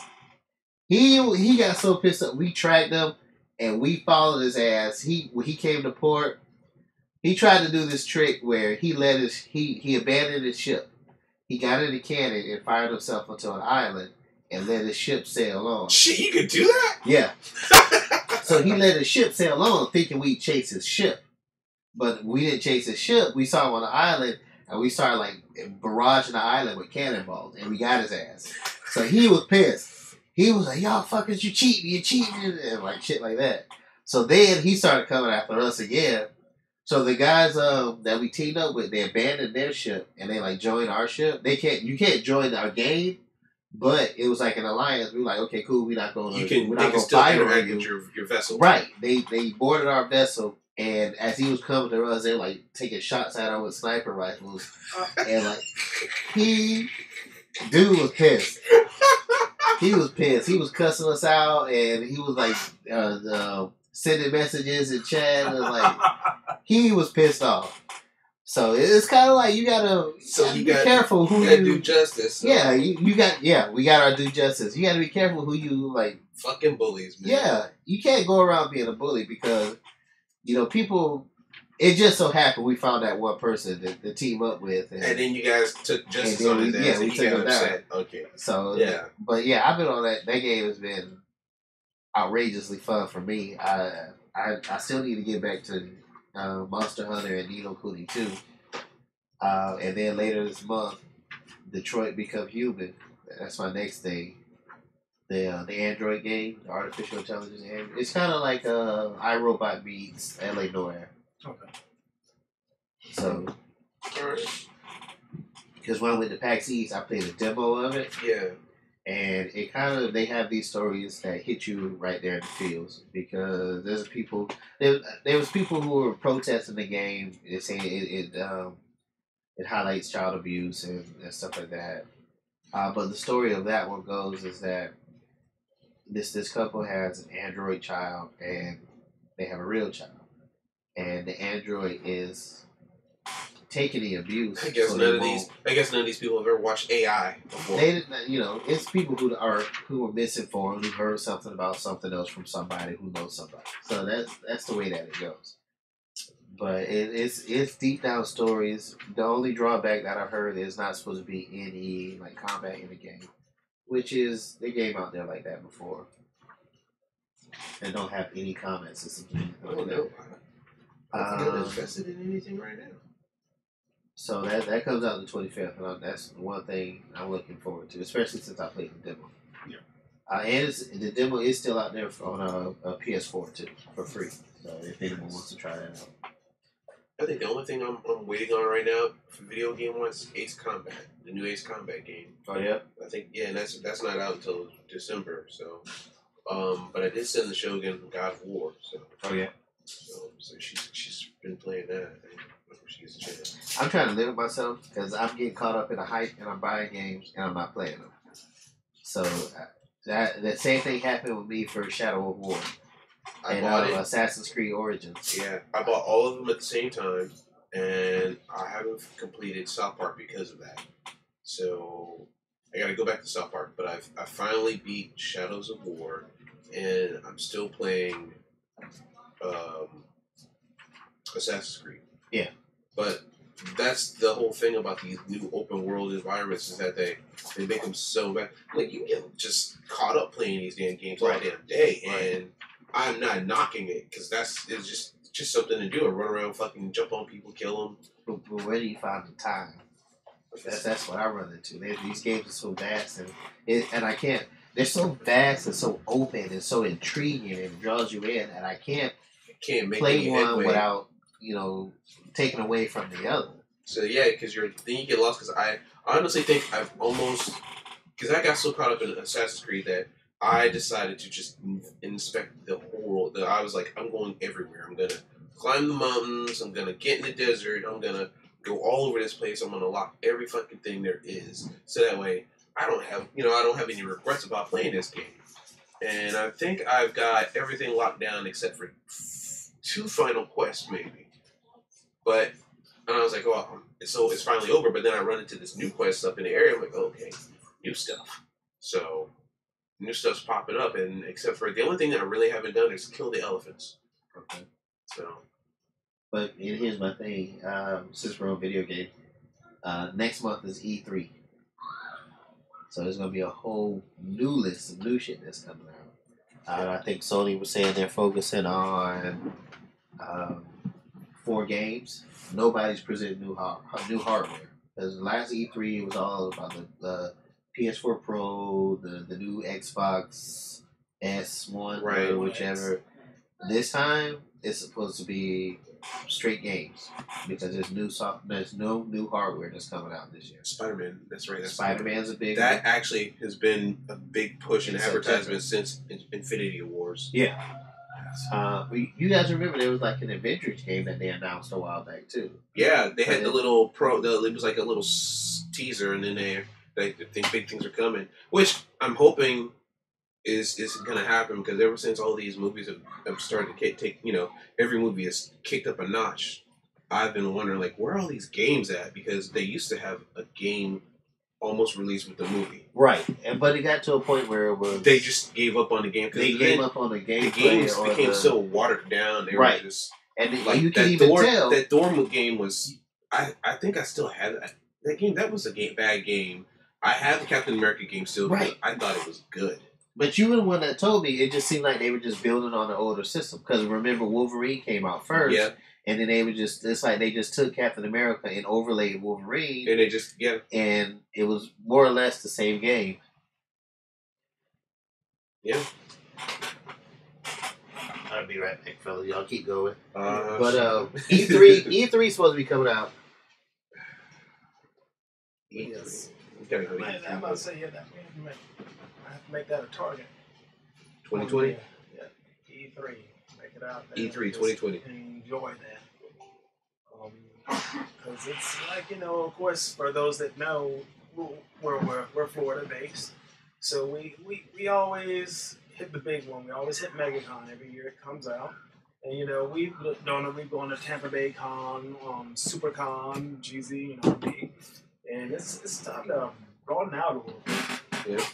He got so pissed up. We tracked him and we followed his ass. When he came to port, he tried to do this trick where he abandoned his ship. He got in a cannon and fired himself onto an island and let his ship sail on. Shit, you could do that? Yeah. So he let his ship sail on thinking we'd chase his ship. But we didn't chase his ship. We saw him on the island and we started barraging the island with cannonballs and we got his ass. So he was pissed. He was like, "Y'all fuckers, you cheating," and shit like that. So then he started coming after us again. So the guys that we teamed up with, they abandoned their ship and they joined our ship. You can't join our game. But it was like an alliance. We were like, okay, cool. We're not going to. They can still interact with your vessel. Right. They boarded our vessel, and as he was coming to us, they were taking shots at him with sniper rifles, and dude was pissed. He was pissed. He was cussing us out, and he was sending messages in chat. And he was pissed off. So it's kind of you gotta be careful who you do justice. So. Yeah, we got our due justice. You gotta be careful who you Fucking bullies, man. Yeah, you can't go around being a bully because people. It just so happened we found that one person to team up with, and then you guys took justice on his ass. Yeah, we took him down. Okay. So but I've been on that. That game has been outrageously fun for me. I still need to get back to Monster Hunter and Nino Kuni 2. And then later this month, Detroit Become Human. That's my next thing. The Android game, the artificial intelligence. It's kind of like iRobot meets LA Noire. Okay. So, because when I went to PAX East, I played a demo of it. Yeah. And it they have these stories that hit you right there in the feels because there was people who were protesting the game. They're saying it highlights child abuse and stuff like that. But the story of that one goes is that this couple has an android child and they have a real child, and the android is taking the abuse. I guess none of these people have ever watched AI before. They didn't, it's people who are misinformed, who heard something about something else from somebody who knows somebody. So that's the way that it goes. But it's deep down stories. The only drawback that I've heard is not supposed to be any combat in the game, which is the game out there like that before, and don't have any combat system. I'm not invested in anything right now. So that comes out the 25th, and that's one thing I'm looking forward to, especially since I played the demo. Yeah. And the demo is still out there on a PS4 too, for free. So if anyone wants to try that out. I think the only thing I'm waiting on right now for video game wise is Ace Combat, the new Ace Combat game. Oh yeah. I think and that's not out until December. So, but I did send the Shogun God of War. So. Oh yeah. So she's been playing that. She gets a chance. I'm trying to limit myself because I'm getting caught up in a hype and I'm buying games and I'm not playing them. So that same thing happened with me for Shadow of War. I bought Assassin's Creed Origins. Yeah, I bought all of them at the same time, and I haven't completed South Park because of that. So I got to go back to South Park, but I finally beat Shadows of War, and I'm still playing Assassin's Creed. Yeah, but that's the whole thing about these new open world environments is that they make them so bad. You get just caught up playing these damn games all damn day, and I'm not knocking it because it's just something to do. I run around, fucking jump on people, kill them. But where do you find the time? That's what I run into. These games are so vast, and I can't. they're so vast and so open and so intriguing and it draws you in, and I can't make play one headway without taking away from the other. So yeah, because then you get lost. Because I honestly think I've almost I got so caught up in Assassin's Creed that I decided to just inspect the whole world. I was like, I'm going everywhere. I'm gonna climb the mountains. I'm gonna get in the desert. I'm gonna go all over this place. I'm gonna lock every fucking thing there is, so that way I don't have any regrets about playing this game. And I think I've got everything locked down except for 2 final quests, maybe. But and I was like, oh, so it's finally over. But then I run into this new quest up in the area. I'm like, okay, new stuff. So new stuff's popping up, and except for the only thing that I really haven't done is kill the elephants. Okay. So. But here's my thing. Since we're on video game, next month is E3. So there's going to be a whole new list of new shit that's coming out. I think Sony was saying they're focusing on 4 games. Nobody's presenting new hardware. Because the last E3 was all about the PS4 Pro, the new Xbox S1 or whichever. This time, it's supposed to be straight games because there's no new hardware that's coming out this year. Spider-Man, that's right. Spider-Man's a big that one. Actually has been a big push in advertisement since Infinity Wars. Yeah. You guys remember there was like an Avengers game that they announced a while back too. Yeah, they had the little it was like a little teaser, and then they think big things are coming, which I'm hoping is going to happen, because ever since all these movies have started to take, every movie has kicked up a notch. I've been wondering, like, where are all these games at? Because they used to have a game almost released with the movie. Right, but it got to a point where it was... They just gave up on the game. They gave up on the game. The games became so watered down. They were just... And like, you can even tell... That Dorm game was... I think I still have that game. That was a bad game. I have the Captain America game still. Right. I thought it was good. But you were the one that told me it just seemed like they were just building on the older system. Because remember, Wolverine came out first. Yeah. And then they were it's like they just took Captain America and overlaid Wolverine. And they just, And it was more or less the same game. Yeah. I'll be right back, fellas. Y'all keep going. But E3 is supposed to be coming out. Yes. I'm about to say, that I have to make that a target. 2020? Yeah. E3. Make it out there. E3 2020. Enjoy that. Because it's like, of course, for those that know, we're Florida based. So we always hit the big one. We always hit MegaCon every year it comes out. And, we've gone to Tampa Bay Con, SuperCon, GZ, big. And it's time to broaden out a little bit. Yeah.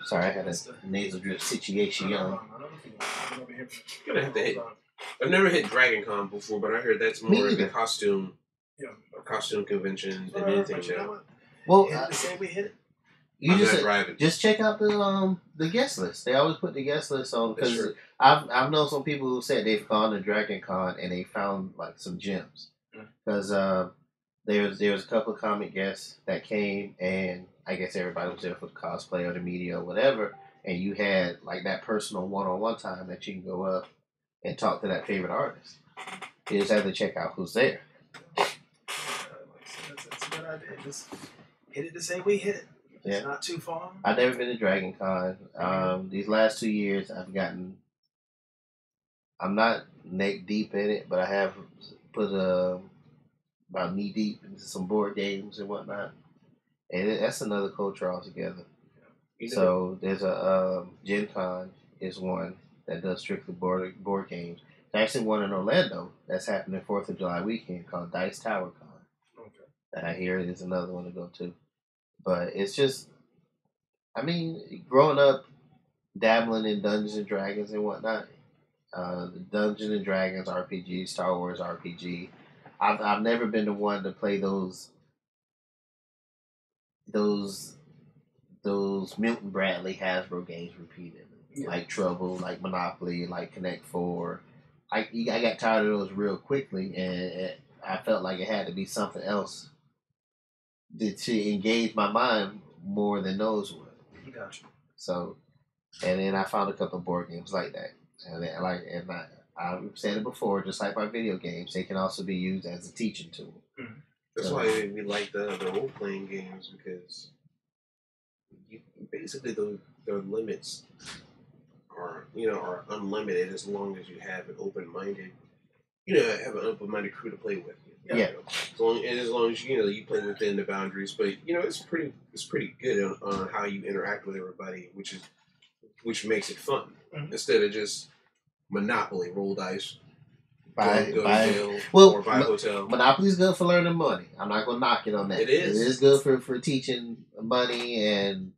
Sorry, I had a nasal drip situation. I've never hit Dragon Con before, but I heard that's more of a costume convention than anything now. Well, say we hit it. You just check out the guest list. They always put the guest list on, because I've known some people who said they've gone to Dragon Con and they found like some gems, because there was a couple of comic guests that came, and I guess everybody was there for the cosplay or the media or whatever, and you had like that personal one-on-one time that you can go up and talk to that favorite artist. You just have to check out who's there. That's a good idea. Just hit it to say we hit it. It's not too far. I've never been to Dragon Con. These last 2 years, I'm not neck deep in it, but I have put about knee deep into some board games and whatnot. And that's another culture altogether. So there's a Gen Con is one that does strictly board games. There's actually one in Orlando that's happening 4th of July weekend called Dice Tower Con. Okay. That I hear is another one to go to. But it's just, growing up, dabbling in Dungeons and Dragons and whatnot, the Dungeons and Dragons RPG, Star Wars RPG, I've never been the one to play those Milton Bradley Hasbro games repeatedly, like Trouble, like Monopoly, like Connect 4. I got tired of those real quickly, and I felt like it had to be something else to engage my mind more than those would. Gotcha. So And then I found a couple of board games like that. And I've said it before, just like my video games, they can also be used as a teaching tool. Mm-hmm. That's why we like the role playing games, because basically the limits are unlimited as long as you have an open-minded crew to play with. Yeah. As long as you play within the boundaries, but it's pretty good on how you interact with everybody, which makes it fun instead of just Monopoly, roll dice, go to jail, or buy a hotel. Monopoly's good for learning money. I'm not gonna knock it on that. It is. It is good for teaching money and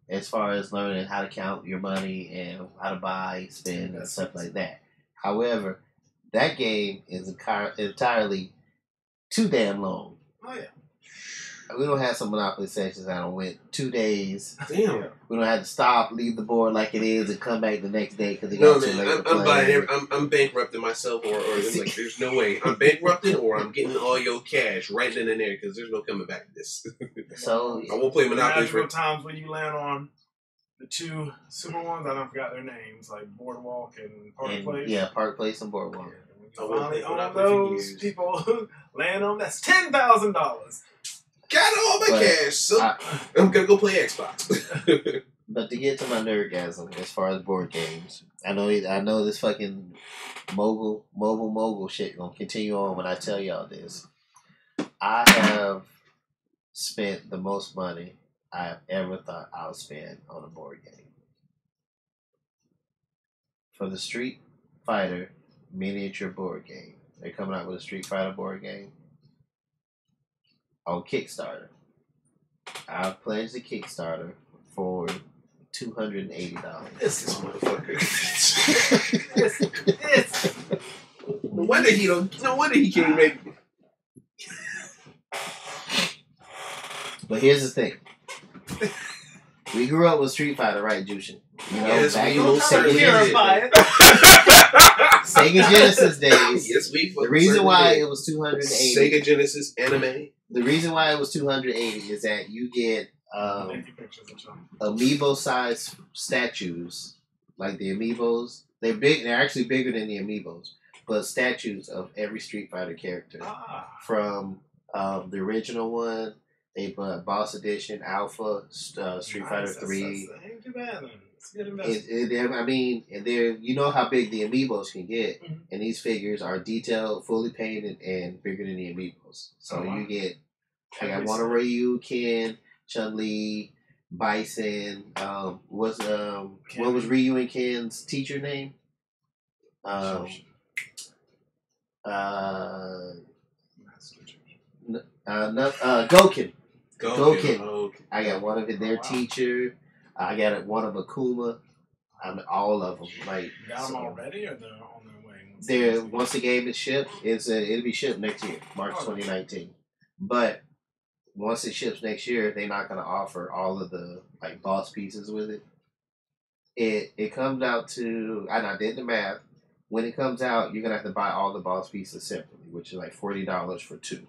as far as learning how to count your money and how to buy, spend, and stuff like that. However, that game is entirely too damn long. Oh, yeah. We don't have some Monopoly sessions that went 2 days. Damn. We don't have to stop, leave the board like it is, and come back the next day because it got too late to play. I'm buying I'm bankrupting myself, or like, there's no way. I'm bankrupting, or I'm getting all your cash right then and there because there's no coming back to this. So I won't play Monopoly for times when you land on the two super ones. I don't forget their names, like Boardwalk and Park Place. Yeah, Park Place and Boardwalk. Yeah, finally own those people land on that's $10,000. Got all my cash, so I'm gonna go play Xbox. But to get to my nerdgasm, as far as board games, I know this fucking mogul shit gonna continue on when I tell y'all this. I have spent the most money I have ever thought I would spend on a board game. For the Street Fighter miniature board game. They're coming out with a Street Fighter board game on Kickstarter. I've pledged the Kickstarter for $280. This motherfucker. No wonder he can't make. But here's the thing. We grew up with Street Fighter, right, Jushin? Yes, back we in most certainly Sega Genesis days. Yes, we. The reason why it was $280. Sega Genesis anime. The reason why it was $280 is that you get amiibo-sized statues, like the amiibos. They're big. They're actually bigger than the amiibos, but statues of every Street Fighter character from the original one. They put Boss Edition, Alpha, Street Fighter 3. Ain't too bad. It's good investment. I mean, you know how big the amiibos can get, and these figures are detailed, fully painted, and bigger than the amiibos. So you get, I got one of Ryu, Ken, Chun-Li, Bison. What was Ryu and Ken's teacher name? Goken. Goken. I got one of their teacher. I got one of Akuma. All of them. Like, got them already, or they're on their way? Once the game is shipped, it'll be shipped next year, March 2019. But once it ships next year, they're not going to offer all of the boss pieces with it. It comes out to, and I did the math. When it comes out, you're going to have to buy all the boss pieces separately, which is like $40 for 2.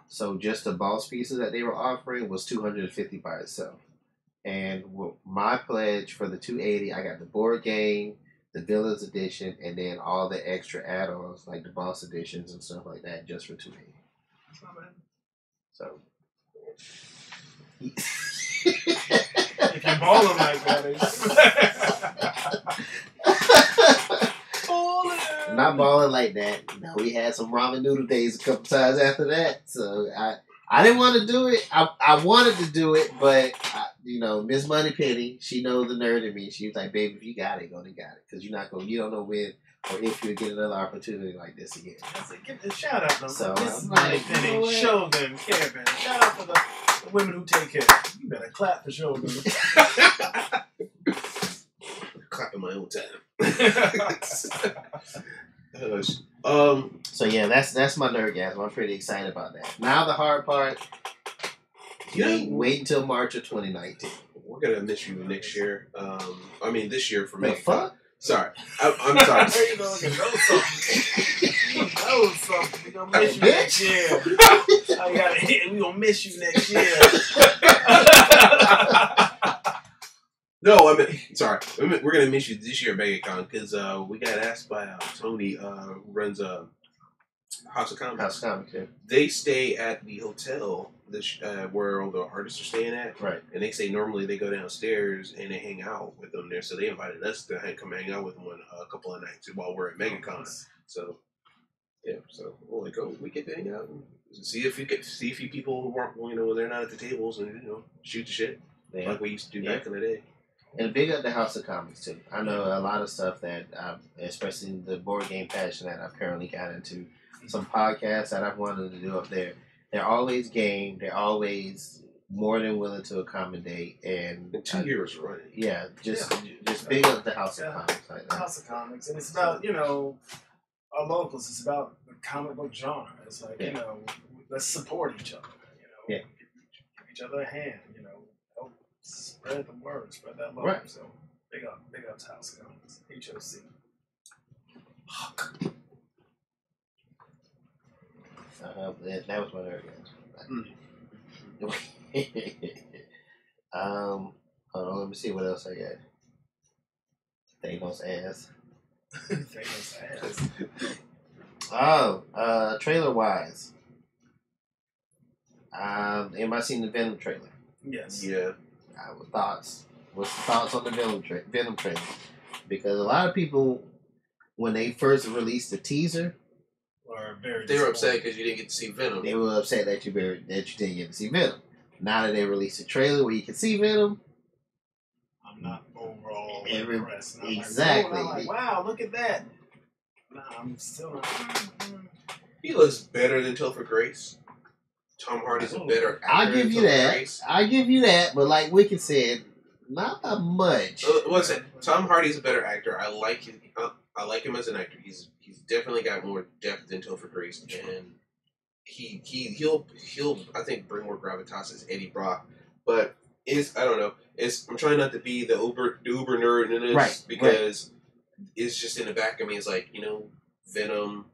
So just the boss pieces that they were offering was $250 by itself. And my pledge for the $280, I got the board game, the Villains Edition, and then all the extra add-ons like the boss editions and stuff like that, just for $280. That's not bad. So if you're balling like that, not balling like that. No, we had some ramen noodle days a couple times after that. So I didn't want to do it. I wanted to do it, but Miss Moneypenny, she knows the nerd in me. She was like, "Baby, if you got it, go and got it, because you don't know when or if you'll get another opportunity like this again." Give a shout out to so, Miss Moneypenny, Shogun, Kevin. Shout out to the women who take care. You better clap for Shogun. Clap in my own time. So yeah, that's my nerdgasm. I'm pretty excited about that. Now the hard part. Wait until March of 2019. We're gonna miss you next year. This year for me. The fuck? Sorry, I'm sorry. You know something. We gonna miss you next year. We gonna miss you next year. No, I mean, sorry. We're gonna miss you this year, MegaCon, because we got asked by Tony, who runs House of Comics. House of Comics, yeah. They stay at the hotel where all the artists are staying at. Right. And they say normally they go downstairs and they hang out with them there. So they invited us to come hang out with them on a couple of nights while we're at MegaCon. So, yeah. So we get to hang out and see if a few people who aren't, they're not at the tables and, shoot the shit like we used to do back in the day. And big up the House of Comics too. I know a lot of stuff that, especially the board game passion that I've currently got into. Some podcasts that I've wanted to do up there. They're always game. They're always more than willing to accommodate. And 2 years running. Yeah, just big up the House of Comics. Like that. House of Comics, and it's about our locals. It's about the comic book genre. It's like let's support each other. Give each other a hand. Help spread the word, spread that love. Right. So big up to House of Comics. HOC. That was my third hold on, let me see what else I got. Thanos ass. Thanos ass. Trailer wise. Anybody seen the Venom trailer? Yes. Yeah. Thoughts? What's the thoughts on the Venom trailer? Because a lot of people, when they first released the teaser, they were upset because you didn't get to see Venom. They were upset that you didn't get to see Venom. Now that they released a trailer where you can see Venom, I'm not overall impressed. Exactly. I'm like, wow, look at that. Nah, I'm still not. He looks better than Topher Grace. Tom Hardy's a better actor. I'll give you that. But like Wicked said, not that much. Listen, Tom Hardy's a better actor. I like him. I like him as an actor. He's definitely got more depth than Topher Grace, and he'll I think bring more gravitas as Eddie Brock. But I don't know. I'm trying not to be the uber nerd in this because it's just in the back of me. It's like Venom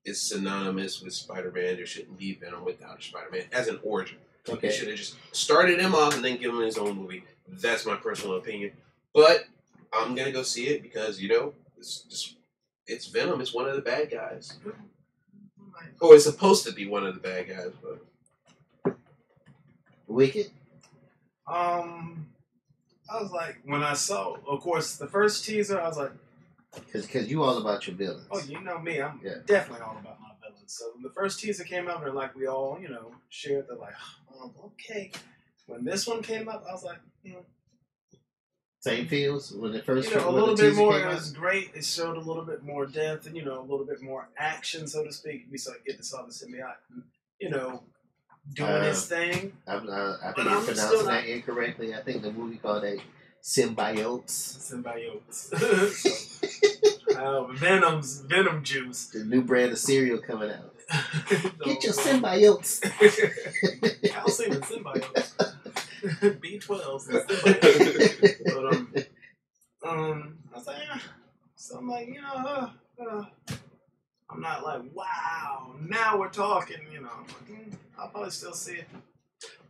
is synonymous with Spider-Man. There shouldn't be Venom without Spider-Man as an origin. Okay. They should have just started him off and then given him his own movie. That's my personal opinion. But I'm gonna go see it because it's Venom. It's one of the bad guys. Or it's supposed to be one of the bad guys. But Wicked. I was like, when I saw, of course, the first teaser, I was like, because you all about your villains. Oh, you know me. I'm definitely all about my villains. So when the first teaser came out, and like we all, shared the like, okay. When this one came up, I was like, Same feels when the first. A little bit more. It was great. It showed a little bit more depth and a little bit more action, so to speak. We get to saw the symbiote, doing his thing. I think you're pronouncing that incorrectly. I think the movie called it Symbiotes. Venom juice. The new brand of cereal coming out. Get your symbiotes. I'll say the symbiotes. B12s and symbiotes. But I was like, so I'm like, I'm not like, wow, now we're talking. I'm like, I'll probably still see it.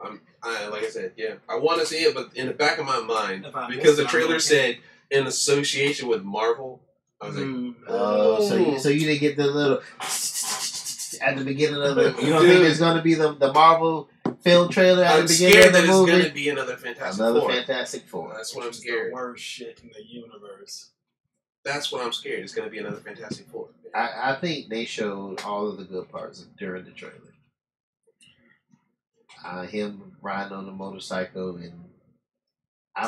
Like I said, I want to see it, but in the back of my mind, because the trailer said in association with Marvel, I was like, so you didn't get the little at the beginning of the. You don't think there's going to be the Marvel film trailer at the beginning of the movie? I'm scared that it's going to be another Fantastic Four. That's what I'm scared. The worst shit in the universe. That's what I'm scared. It's going to be another Fantastic Four. I think they showed all of the good parts during the trailer. Him riding on the motorcycle, and I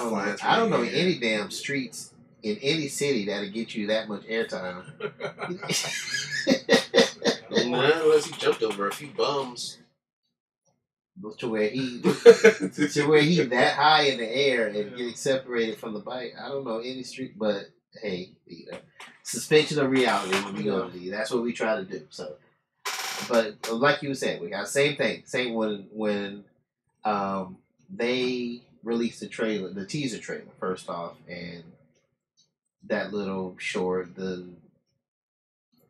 don't know any damn streets in any city that'll get you that much airtime. Unless he jumped over a few bums. To where he that high in the air and getting separated from the bike. I don't know any street, but hey, suspension of reality when we go to these. That's what we try to do. So, but like you said, we got the same thing. Same when they released the teaser trailer first off, and that little short, the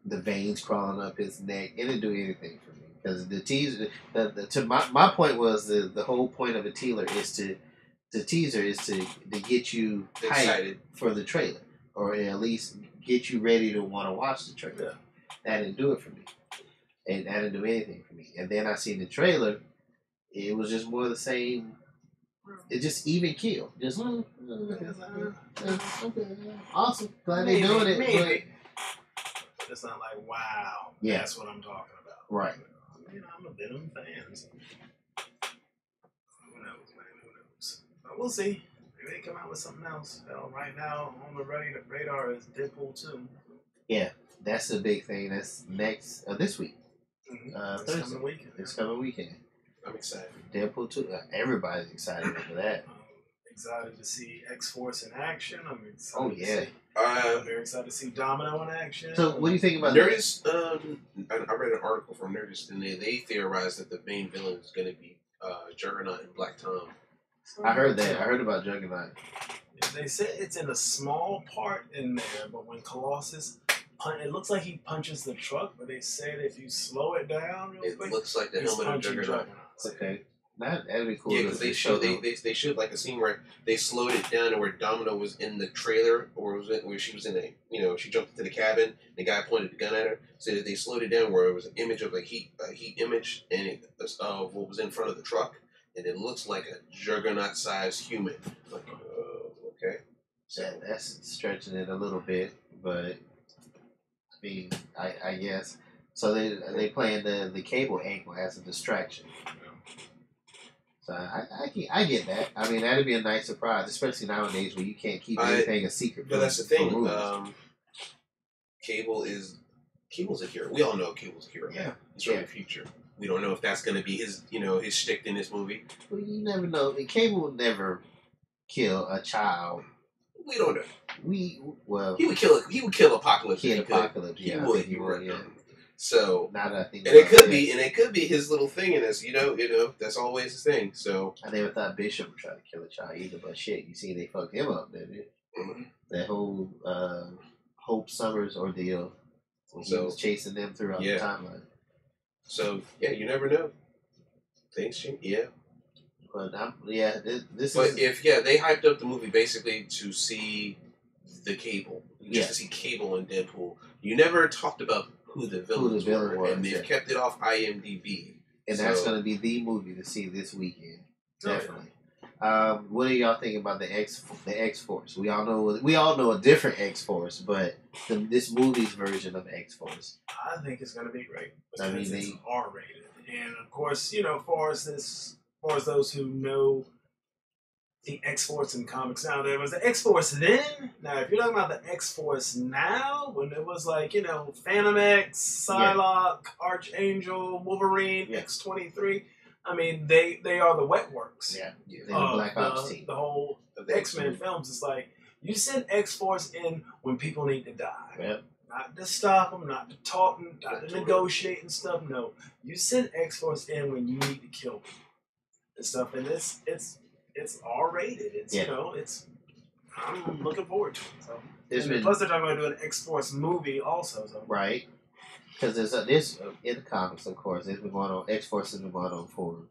veins crawling up his neck, it didn't do anything for me. Because the teaser, my point was the whole point of a teaser is to the teaser is to get you excited for the trailer, or at least get you ready to want to watch the trailer. Yeah. That didn't do it for me, and that didn't do anything for me. And then I seen the trailer. It was just more of the same. It just even killed. Just okay, awesome. Glad they're doing it. Maybe. But it's not like wow. Yeah, that's what I'm talking about. Right. I'm a Venom fan. So. Who knows, man? Who knows? But we'll see. Maybe they come out with something else. Hell, right now on the radar is Deadpool 2. Yeah, that's the big thing. That's next this week. This coming weekend. This coming weekend. I'm excited. Deadpool 2. Everybody's excited for that. Excited to see X-Force in action. I'm excited. Oh yeah. I'm very excited to see Domino in action. So, what do you think about Nerdist? I read an article from Nerdist, and they theorized that the main villain is going to be Juggernaut and Black Tom. I heard that. I heard about Juggernaut. Yeah, they said it's in a small part in there, but when Colossus, it looks like he punches the truck, but they said if you slow it down real quick, it looks like the helmet of Juggernaut. Okay. That'd be cool. Yeah, because they showed like a scene where they slowed it down and where Domino was in the trailer, or where she was in she jumped into the cabin. The guy pointed the gun at her. So they slowed it down where it was an image of a heat image, and it of what was in front of the truck, and it looks like a Juggernaut-sized human. Like, okay. So that's stretching it a little bit, but I mean, I guess. So they playing the Cable angle as a distraction. So I get that. I mean, that'd be a nice surprise, especially nowadays where you can't keep anything a secret. But that's the thing. Cable's a hero. We all know Cable's a hero. Yeah, he's from the future. We don't know if that's going to be his shtick in this movie. Well, you never know. Cable would never kill a child. We don't know. He would kill Apocalypse. He would. Yeah. So, now that I think, and it could be his little thing in this. That's always his thing. So I never thought Bishop would try to kill a child either. But shit, you see, they fucked him up, didn't it? Mm-hmm. That whole Hope Summers ordeal. He was chasing them throughout the timeline. So you never know. Things change. Yeah. But they hyped up the movie basically to see the Cable, just to see Cable and Deadpool. You never talked about who the villains were, and they've kept it off IMDb. And that's going to be the movie to see this weekend, definitely. What do y'all think about the X-Force? We all know a different X-Force, but this movie's version of X-Force. I think it's going to be great because it's R-rated, and of course, for as those who know the X-Force in comics now, there was the X-Force then. Now, if you're talking about the X-Force now, when it was like, Phantom X, Psylocke, Archangel, Wolverine, X-23, I mean, they are the wet works. Yeah. They're the Black Ops team. The whole X-Men films, it's like, you send X-Force in when people need to die. Yep. Not to stop them, not to talk, not to negotiate and stuff, no. You send X-Force in when you need to kill people and stuff, and it's R-rated. I'm looking forward to it. So. Plus, they're talking about doing an X-Force movie also. So. Right. Because there's in the comics, of course, it's been going on. X-Force has been going on for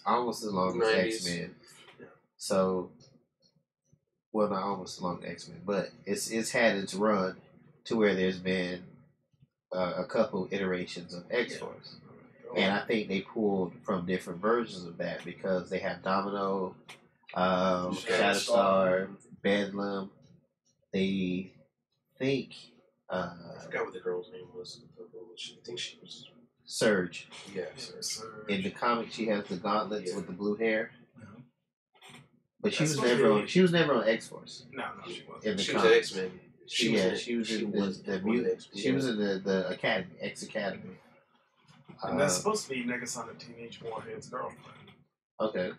almost as long as X-Men. Yeah. So, well, not almost as long as X-Men, but it's had its run to where there's been a couple iterations of X-Force. Yeah. And I think they pulled from different versions of that because they have Domino, Shatterstar, Bedlam. They think... I forgot what the girl's name was. I think she was... Surge. Yeah, Surge. In the comic, she has the gauntlets with the blue hair. But she was never on X-Force. No, she wasn't. In the she was an X-Men. She was in the Academy, X-Academy. And that's supposed to be Negasonic Teenage Warhead's girlfriend. Okay.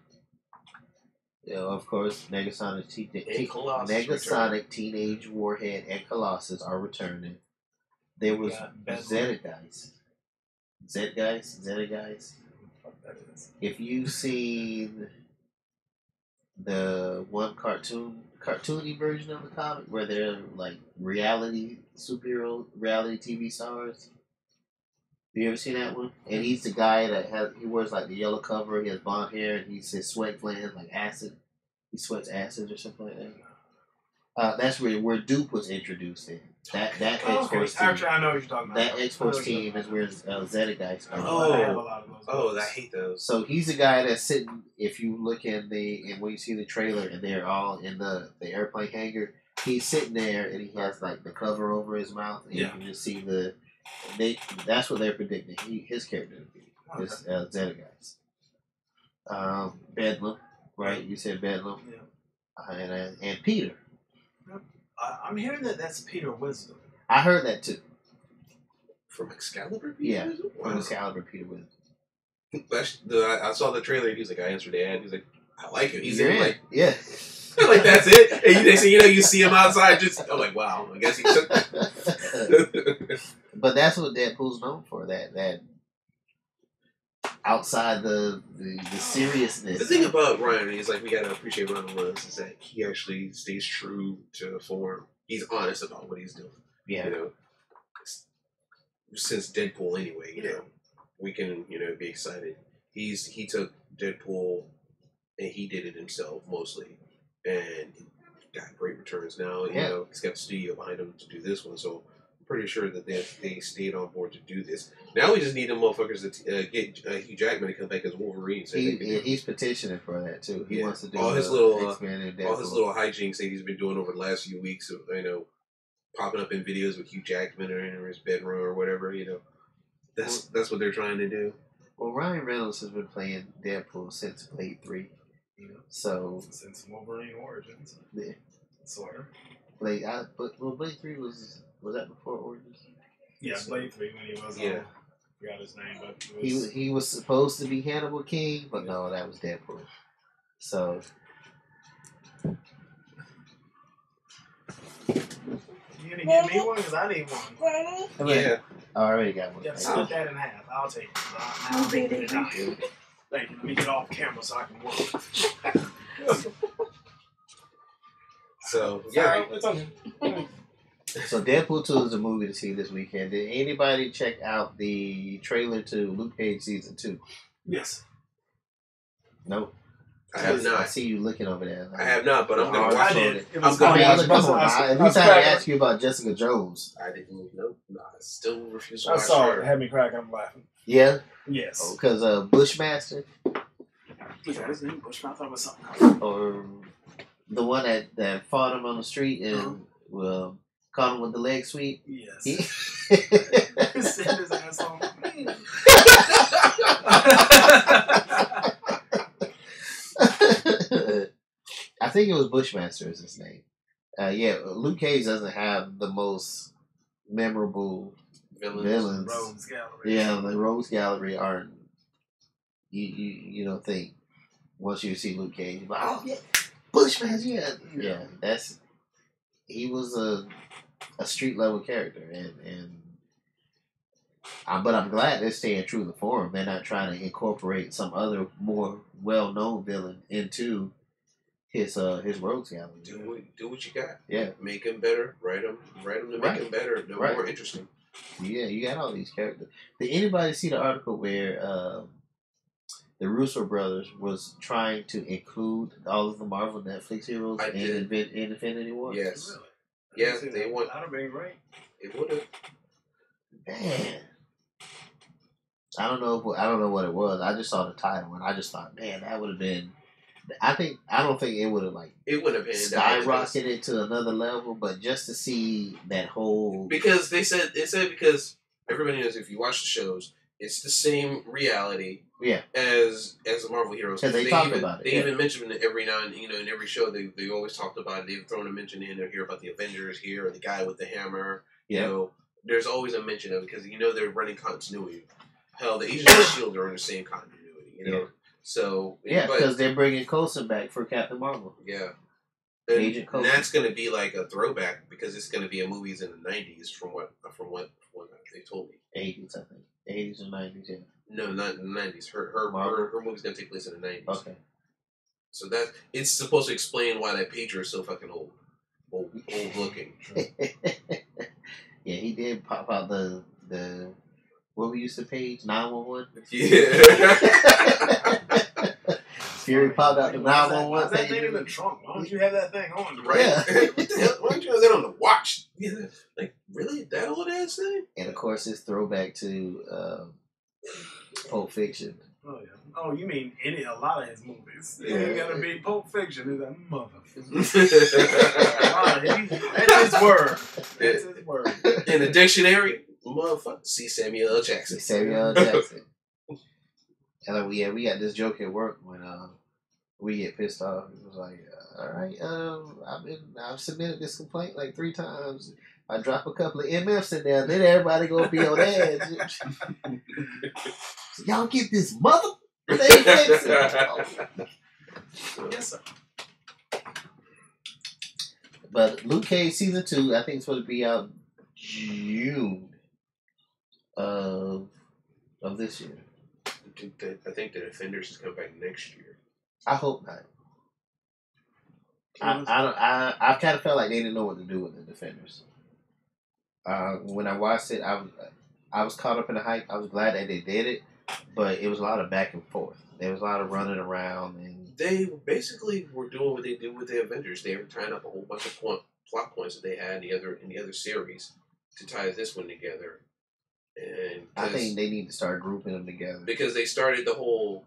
Yeah, of course, Negasonic Teenage Warhead and Colossus are returning. There was Zedegeist. If you've seen the one cartoony version of the comic where they're like superhero reality TV stars. Have you ever seen that one? And he's the guy that he wears like the yellow cover, he has blonde hair, and his sweat glands like acid. He sweats acid or something like that. That's where Duke was introduced in. That X-Force team. Actually, I know what you're talking about. That X-Force team is where Zeta guy started. I hate those. So he's a guy that's sitting. If you look in when you see the trailer and they're all in the airplane hangar, he's sitting there and he has like the cover over his mouth, and you can just see that's what they're predicting. His character to be. This Zeta guys. Bedlam, right? You said Bedlam. Yeah. And Peter. I'm hearing that's Peter Wisdom. I heard that too. From Excalibur? From Excalibur, Peter Wisdom. I saw the trailer. He was like, I answered the ad. He's like, I like him. He's in like, like that's it. And they say, you see him outside. I'm like, wow. I guess he took. But that's what Deadpool's known for. That outside the seriousness. The thing about Ryan is like we gotta appreciate Ryan Reynolds is that he actually stays true to form. He's honest about what he's doing. Yeah. Since Deadpool anyway, we can be excited. He took Deadpool and he did it himself mostly, and got great returns now. He's got the studio behind him to do this one, so I'm pretty sure that they stayed on board to do this. Now we just need them motherfuckers to get Hugh Jackman to come back as Wolverine. So he's petitioning for that too. He wants to do all his little hijinks that he's been doing over the last few weeks. Of, popping up in videos with Hugh Jackman or in his bedroom or whatever. That's what they're trying to do. Well, Ryan Reynolds has been playing Deadpool since Blade 3. So since Wolverine Origins. Yeah. Sort of. Blade 3 was that before Origins? Yeah, Blade 3 when he was I forgot his name, but he was supposed to be Hannibal King, but no, that was Deadpool. So you gonna give me one? Because I need one. Yeah. I already got one. Yeah, split that in half. I'll take it. I'll take it. Thank you. Let me get off camera so I can work. So, it's okay. So Deadpool 2 is a movie to see this weekend. Did anybody check out the trailer to Luke Cage Season 2? Yes. Nope. I have not. I see you looking over there. I have not, but I'm going to watch it. I'm going to watch it. Every time I ask you about Jessica Jones. I didn't know. I still refuse to watch it. I saw her. it. It had me crack. I'm laughing. Yeah? Yes. Because Bushmaster. Is that his name? Bushmaster? I thought it was something. Or the one that fought him on the street and caught him with the leg sweep. Yes. Send his ass home. I think it was Bushmaster is his name. Luke Cage doesn't have the most memorable villains. Rogues Gallery. Yeah, the Rogues Gallery aren't. You don't think once you see Luke Cage, but Bushmaster, yeah. He was a street level character, but I'm glad they're staying true to the form. They're not trying to incorporate some other more well known villain into his Rogues Gallery. Do what you got. Yeah, make him better. Write him to make him better. More interesting. Yeah, you got all these characters. Did anybody see the article where the Russo brothers was trying to include all of the Marvel Netflix heroes in Infinity War? Yes. Really? Yeah, they want. That'd have been great. It would have. Man, I don't know what it was. I just saw the title and I just thought, man, that would have been. I don't think it would have it would have been skyrocketed to another level, but just to see that whole because they said because everybody knows if you watch the shows, it's the same reality. Yeah. As the Marvel heroes. Because they talk about it. They even mention it every now and in every show. They always talked about it. They've thrown a mention in or hear about the Avengers here or the guy with the hammer. Yeah. There's always a mention of it because they're running continuity. Hell, the Agents of S.H.I.E.L.D. are in the same continuity. Yeah. So because they're bringing Coulson back for Captain Marvel. Yeah. Agent Coulson. And that's going to be like a throwback because it's going to be a movies in the 90s from what they told me. 80s, I think. 80s or 90s, yeah. No, not in the 90s. Her movie's going to take place in the 90s. Okay. So it's supposed to explain why that pager is so fucking old looking. Yeah, he did pop out the what we used to page 911. Yeah. Fury popped out the 911 that thing in the trunk. Why don't you have that thing on? Right? Yeah. What the hell? Why don't you have that on the watch? Like, really? That old ass thing? And of course, it's throwback to Pulp Fiction. Oh yeah. Oh, you mean a lot of his movies? Yeah. It gotta be Pulp Fiction. Is that motherfucker? That's his word. That's his word. In the dictionary, motherfucker. See Samuel L. Jackson. Samuel L. Jackson. And we got this joke at work when we get pissed off. It was like, all right, I've submitted this complaint like 3 times. I drop a couple of MFs in there, then everybody gonna be on edge. So y'all get this mother thing fixed. Yes, sir. But Luke Cage season 2, I think it's supposed to be out June of this year. I think the Defenders is coming back next year. I hope not. I kind of felt like they didn't know what to do with the Defenders. When I watched it, I was caught up in the hype. I was glad that they did it, but it was a lot of back and forth. There was a lot of running around, and they basically were doing what they did with the Avengers. They were tying up a whole bunch of plot points that they had in the other series to tie this one together. And I think they need to start grouping them together because they started the whole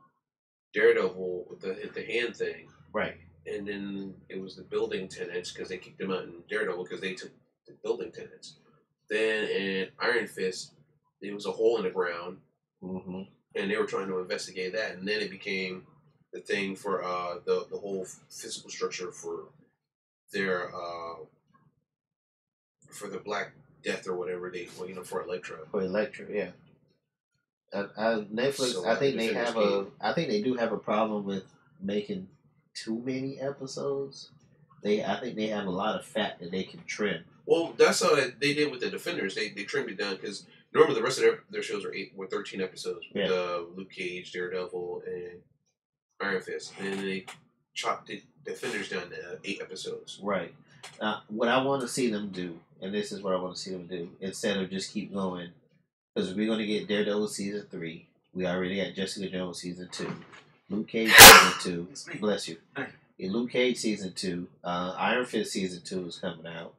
Daredevil with the hand thing, right? And then it was the building tenants because they kicked them out in Daredevil because they took the building tenants. Then in Iron Fist, there was a hole in the ground, and they were trying to investigate that. And then it became the thing for the whole physical structure for their for the Black Death or whatever for Elektra. For Elektra, yeah. Netflix, so, I think they do have a problem with making too many episodes. I think they have a lot of fat that they can trim. Well, that's how they did with the Defenders. They trimmed it down because normally the rest of their shows were 13 episodes. Yeah. Luke Cage, Daredevil, and Iron Fist. And then they chopped the Defenders down to 8 episodes. Right. What I want to see them do, and this is what I want to see them do, instead of just keep going, because we're going to get Daredevil season 3. We already got Jessica Jones season 2. Luke Cage season 2. Bless you. Luke Cage season 2. Iron Fist season 2 is coming out.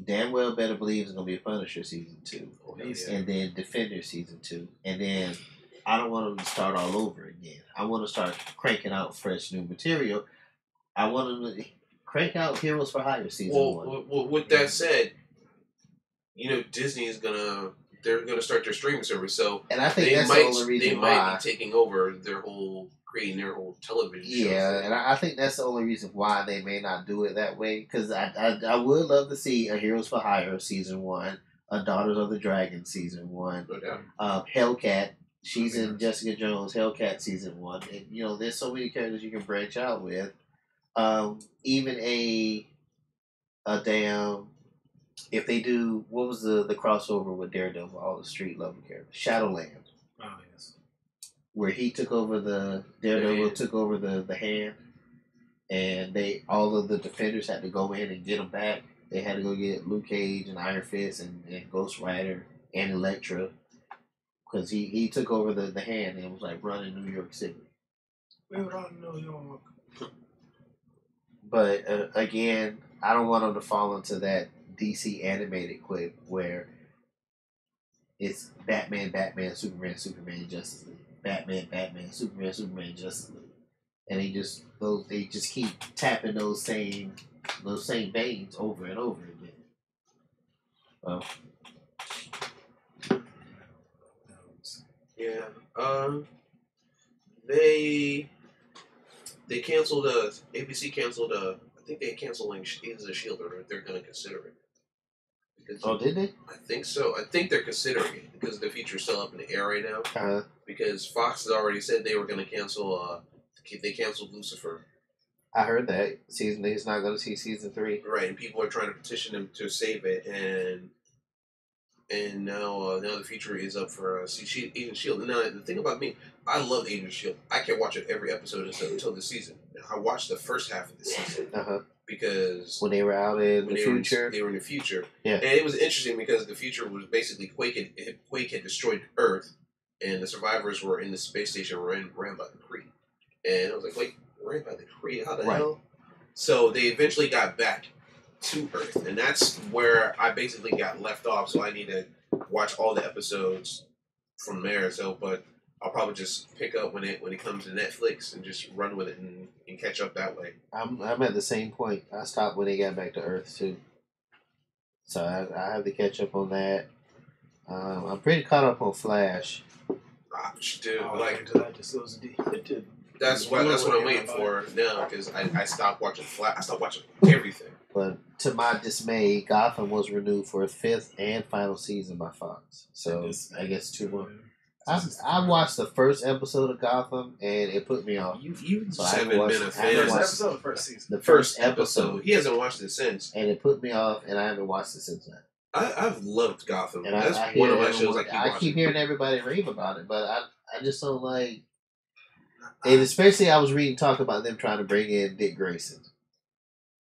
Damn well better believe it's going to be Punisher season 2. Oh, yeah. And then Defender season 2. And then I don't want them to start all over again. I want to start cranking out fresh new material. I want them to crank out Heroes for Hire season 1. Well, with that said, Disney is they're gonna start their streaming service, so and I think that's the only reason why they might be taking over creating their whole television shows. Yeah, and I think that's the only reason why they may not do it that way. Because I would love to see a Heroes for Hire season 1, a Daughters of the Dragon season 1, Hellcat. She's in Jessica Jones Hellcat season 1, and there's so many characters you can branch out with. Even a damn. If they do, what was the crossover with Daredevil, all the street level characters? Shadowland. Oh, yes. Where he took over Daredevil took over the hand, and all of the Defenders had to go in and get him back. They had to go get Luke Cage and Iron Fist and Ghost Rider and Elektra, because he took over the hand and was like running New York City. We run New York. But again, I don't want them to fall into that DC animated clip where it's Batman, Superman, Justice League, Batman, Superman, Justice League, and they just keep tapping those same veins over and over again. Well, yeah, they canceled. ABC canceled. I think they canceled Agents of S.H.I.E.L.D. or they're going to consider it. Did they? I think so. I think they're considering it because the feature's still up in the air right now. Because Fox has already said they were going to cancel. They canceled Lucifer. I heard that he's not going to see season 3. Right, and people are trying to petition him to save it, and now the feature is up for Agent of S.H.I.E.L.D. Now the thing about me, I love Agent of S.H.I.E.L.D. I can't watch it every episode until this season. I watched the first half of the season. Because when they were out in the future, they were in the future. Yeah, and it was interesting because the future was basically Quake had destroyed Earth, and the survivors were in the space station ran by the Kree. And I was like, wait, right by the crater. How the hell? So they eventually got back to Earth, and that's where I basically got left off. So I need to watch all the episodes from there. So, but I'll probably just pick up when it comes to Netflix and just run with it and catch up that way. I'm at the same point. I stopped when they got back to Earth too, so I have to catch up on that. I'm pretty caught up on Flash. Dude, that's what I'm waiting for now because I stopped watching Flash. I stopped watching everything. But to my dismay, Gotham was renewed for a 5th and final season by Fox. So I guess 2 more. I watched the first episode of Gotham and it put me off. You haven't been a fan. First episode of the first season. The first episode. He hasn't watched it since. And it put me off and I haven't watched it since then. I've loved Gotham. And that's one of my shows I keep hearing everybody rave about it, but I just don't like. And especially, I was reading talk about them trying to bring in Dick Grayson,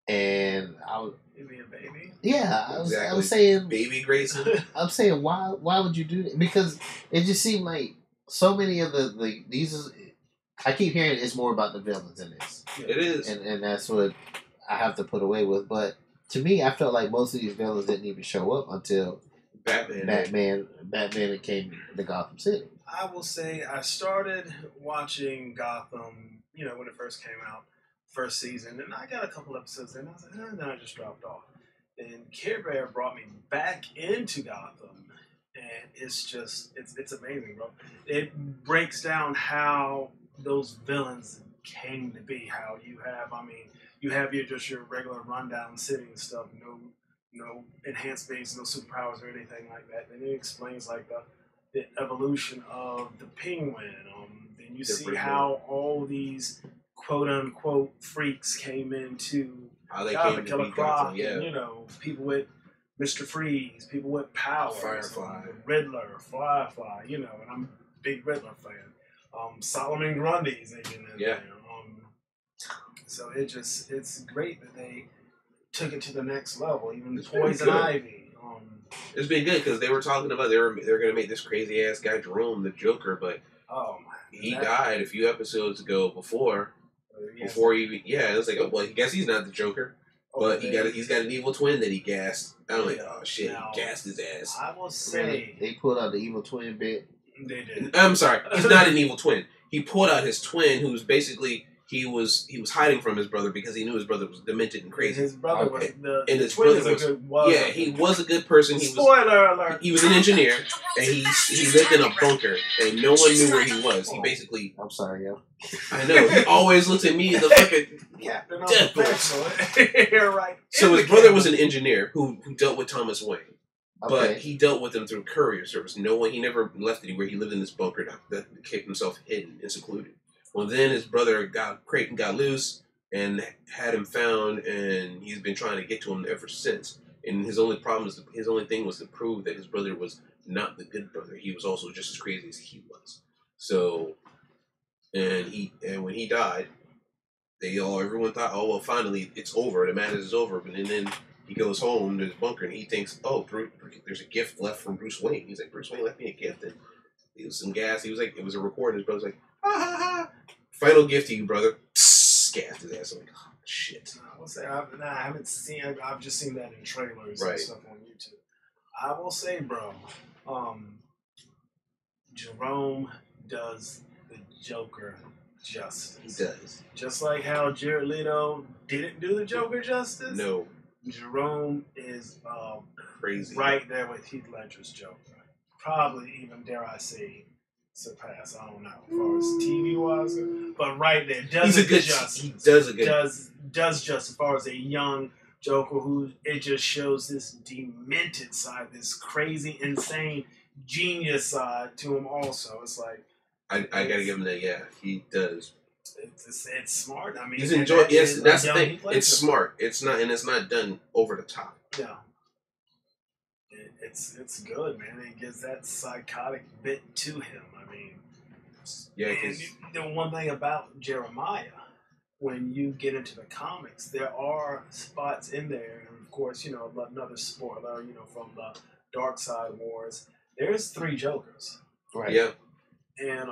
and I was. You mean a baby? Yeah, I was saying baby Grayson. I'm saying why would you do that? Because it just seemed like so many of these. I keep hearing it's more about the villains in this. It is, and that's what I have to put away with, but. To me, I felt like most of these villains didn't even show up until Batman came to Gotham City. I will say I started watching Gotham, when it first came out, first season, and I got a couple episodes in, and I was like, and then I just dropped off. And Care Bear brought me back into Gotham, and it's amazing, bro. It breaks down how those villains came to be, how you have your regular rundown city and stuff, no enhanced base, no superpowers or anything like that. Then it explains like the evolution of the Penguin. Then you see how all these quote unquote freaks came into how they came to Killer be Croc, Gotham, yeah. And, people with Mr. Freeze, people with powers, Firefly, Riddler, Firefly, and I'm a big Riddler fan. Solomon Grundy's even in there. So it's great that they took it to the next level. Even Poison Ivy. It's been good because they were talking about they're going to make this crazy ass guy Jerome the Joker, but he died a few episodes ago before he. Yeah, it was like, oh well, I guess he's not the Joker, but he's got an evil twin that he gassed. I'm like, oh shit, he gassed his ass. I will say they pulled out the evil twin bit. They did. I'm sorry, he's not an evil twin. He pulled out his twin, who's basically. He was hiding from his brother because he knew his brother was demented and crazy. His brother was his twin he was a good person. Spoiler alert! He was an engineer and he lived in a bunker and no one knew where he was. He basically. I'm sorry, yo. I know. He always looked at me as the fucking captain of the right. So his brother was an engineer who dealt with Thomas Wayne. But he dealt with them through courier service. He never left anywhere. He lived in this bunker that kept himself hidden and secluded. Well, then his brother Creighton got loose and had him found, and he's been trying to get to him ever since. And his only thing was to prove that his brother was not the good brother. He was also just as crazy as he was. So, and when he died, everyone thought, oh well, finally it's over. The madness is over. But then he goes home to his bunker and he thinks, oh, there's a gift left from Bruce Wayne. He's like, Bruce Wayne left me a gift, and it was some gas. He was like, it was a recording. His brother's like, ha ha ha. Final gift to you, brother. Gassed his ass. I'm like, oh, shit. I will say, I haven't seen it. I've just seen that in trailers and stuff on YouTube. I will say, bro, Jerome does the Joker justice. He does. Just like how Jared Leto didn't do the Joker justice. No. Jerome is crazy. Right there with Heath Ledger's Joker. Probably even, dare I say, surpass. I don't know, as far as TV wise, but right there does justice. He does a good does just as far as a young Joker who it just shows this demented side, this crazy, insane, genius side to him. Also, it's like I gotta give him that. Yeah, he does. It's smart. I mean, he's enjoying. Yes, that's the thing. It's smart. It's not done over the top. Yeah. It's good, man. It gives that psychotic bit to him. I mean, yeah. And the one thing about Jeremiah, when you get into the comics, there are spots in there, and of course, another spoiler, from the Dark Side Wars. There's 3 Jokers, right? Yeah. And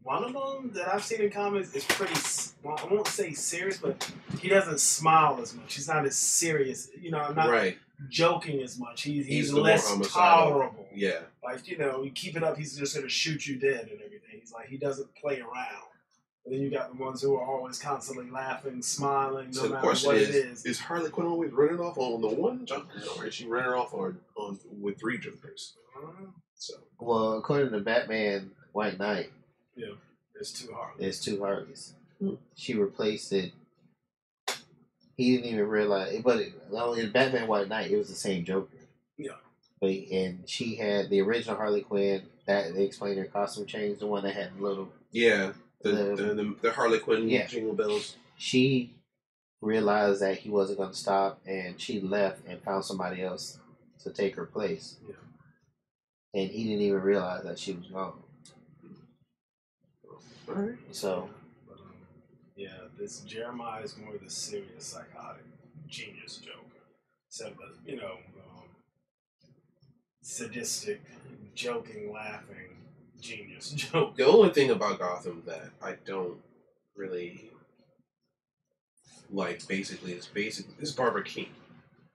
one of them that I've seen in comics is pretty. Well, I won't say serious, but he doesn't smile as much. He's not as serious. You know, I'm not joking as much. He's less tolerable. Yeah. Like, you keep it up, he's just gonna shoot you dead and everything. He's like, he doesn't play around. And then you got the ones who are always constantly laughing, smiling, no matter what it is. Is Harley Quinn always running off on the one Joker, or is she running off on with 3 Jokers? So, well, according to Batman White Knight, there's 2 Harleys. There's 2 Harleys. She replaced it. He didn't even realize, but in Batman White Knight, it was the same Joker. Yeah. And she had the original Harley Quinn that they explained her costume change, the one that had little. Yeah. The Harley Quinn jingle bells. She realized that he wasn't going to stop, and she left and found somebody else to take her place. Yeah. And he didn't even realize that she was gone. All right. So. This Jeremiah is more the serious, psychotic, genius Joker. So, sadistic, joking, laughing, genius Joker. The only thing about Gotham that I don't really like, basically, is Barbara Keene.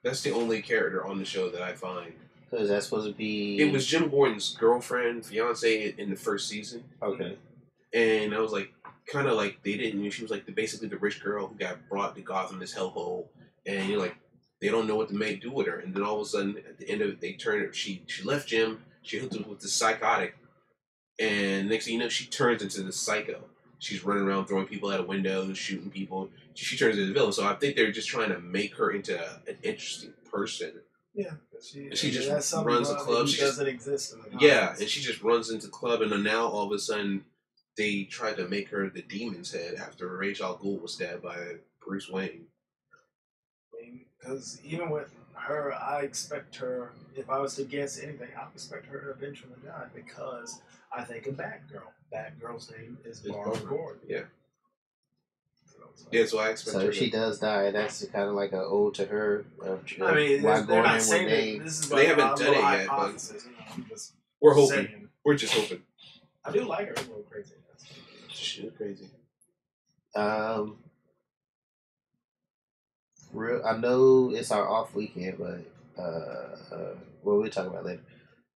That's the only character on the show that I find. So is that supposed to be? It was Jim Gordon's girlfriend, fiance in the first season. Okay. And I was like, kind of like they didn't. She was like basically the rich girl who got brought to Gotham, this hellhole, and you're like, they don't know what to do with her. And then all of a sudden, at the end of it, they turn her. She left Jim. She hooked up with the psychotic, and next thing you know, she turns into the psycho. She's running around throwing people out of windows, shooting people. She turns into the villain. So I think they're just trying to make her into an interesting person. Yeah, she just runs a club. She doesn't exist in the comics. And she just runs into the club, and then now all of a sudden, they tried to make her the Demon's Head after Ra's al Ghul was stabbed by Bruce Wayne. I mean, because even with her, I expect her, if I was to guess anything, I would expect her to eventually die because I think of Batgirl. Batgirl's name is Barbara Gordon. Yeah. So I expect her. So if she does die, that's kind of like an ode to her. I mean, they're not saying it. This is they haven't done it yet, but we're hoping. Saying. We're just hoping. I do like her. It's a little crazy. She's crazy. I know it's our off weekend, but we'll talk about it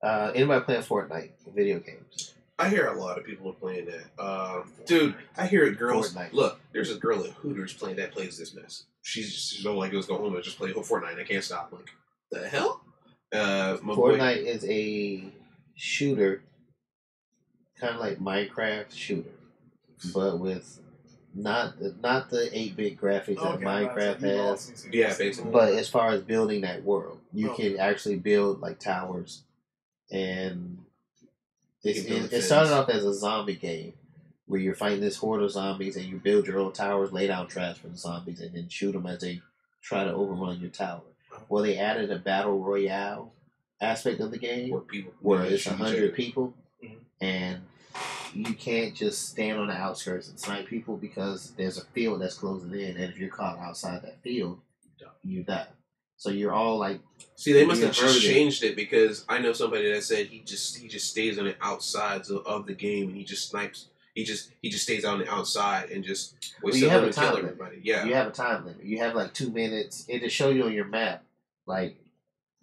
later. Anybody playing Fortnite video games? I hear a lot of people are playing that. Dude, I hear it. Girls, Fortnite. Look, there's a girl at Hooters plays this mess. She don't like us go home and just play Fortnite. I can't stop. Like, the hell? Fortnite is a shooter, kind of like Minecraft shooter, but with not the 8-bit graphics that Minecraft has. Yeah, basically. But as far as building that world, you can actually build like towers, and it started off as a zombie game where you're fighting this horde of zombies, and you build your own towers, lay down traps for the zombies, and then shoot them as they try to overrun your tower. Well, they added a battle royale aspect of the game where it's 100 people, and you can't just stand on the outskirts and snipe people because there's a field that's closing in, and if you're caught outside that field, you die. So you're all like, see, they must have just changed it because I know somebody that said he just stays on the outsides of the game and he just snipes. He just stays on the outside and just waits to kill everybody. Yeah, you have a time limit. You have like 2 minutes. It'll show you on your map like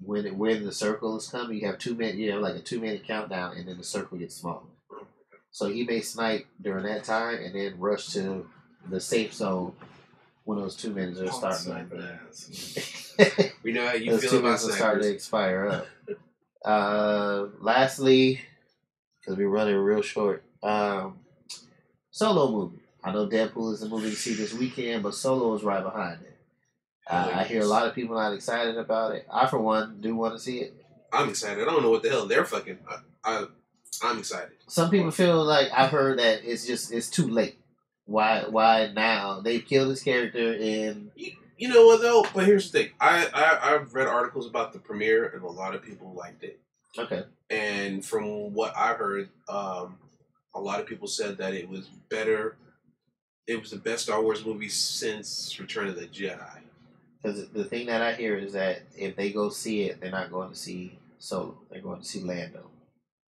when the circle is coming. You have 2 minutes. You have like a 2-minute countdown, and then the circle gets smaller. So he may snipe during that time and then rush to the safe zone when those 2 minutes are starting. We know how you those feel 2 about minutes are starting to expire up. Lastly, because we're running real short, Solo movie. I know Deadpool is the movie to see this weekend, but Solo is right behind it. I hear a lot of people not excited about it. I, for one, do want to see it. I'm excited. I don't know what the hell they're fucking. I'm excited. Some people feel like I've heard that it's too late. Why now? They've killed his character in. You know what though? But here's the thing. I've read articles about the premiere and a lot of people liked it. Okay. And from what I heard, a lot of people said that it was better. It was the best Star Wars movie since Return of the Jedi. Because the thing that I hear is that if they go see it, they're not going to see Solo. They're going to see Lando.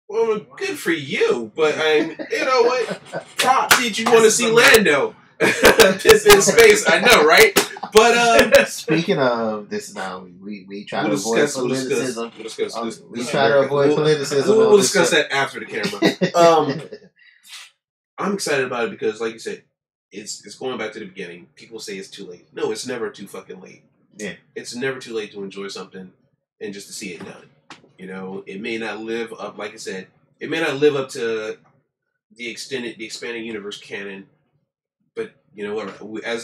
Well, good for you, but you know what? Props that you want to see Lando piss in space. I know, right? But speaking of this, now we try to avoid politicism. We try to avoid politicism. We'll discuss that after the camera. I'm excited about it because, like you said, it's going back to the beginning. People say it's too late. No, it's never too fucking late. Yeah, it's never too late to enjoy something and just to see it done. You know, it may not live up, like I said, it may not live up to the expanded universe canon, but you know what? As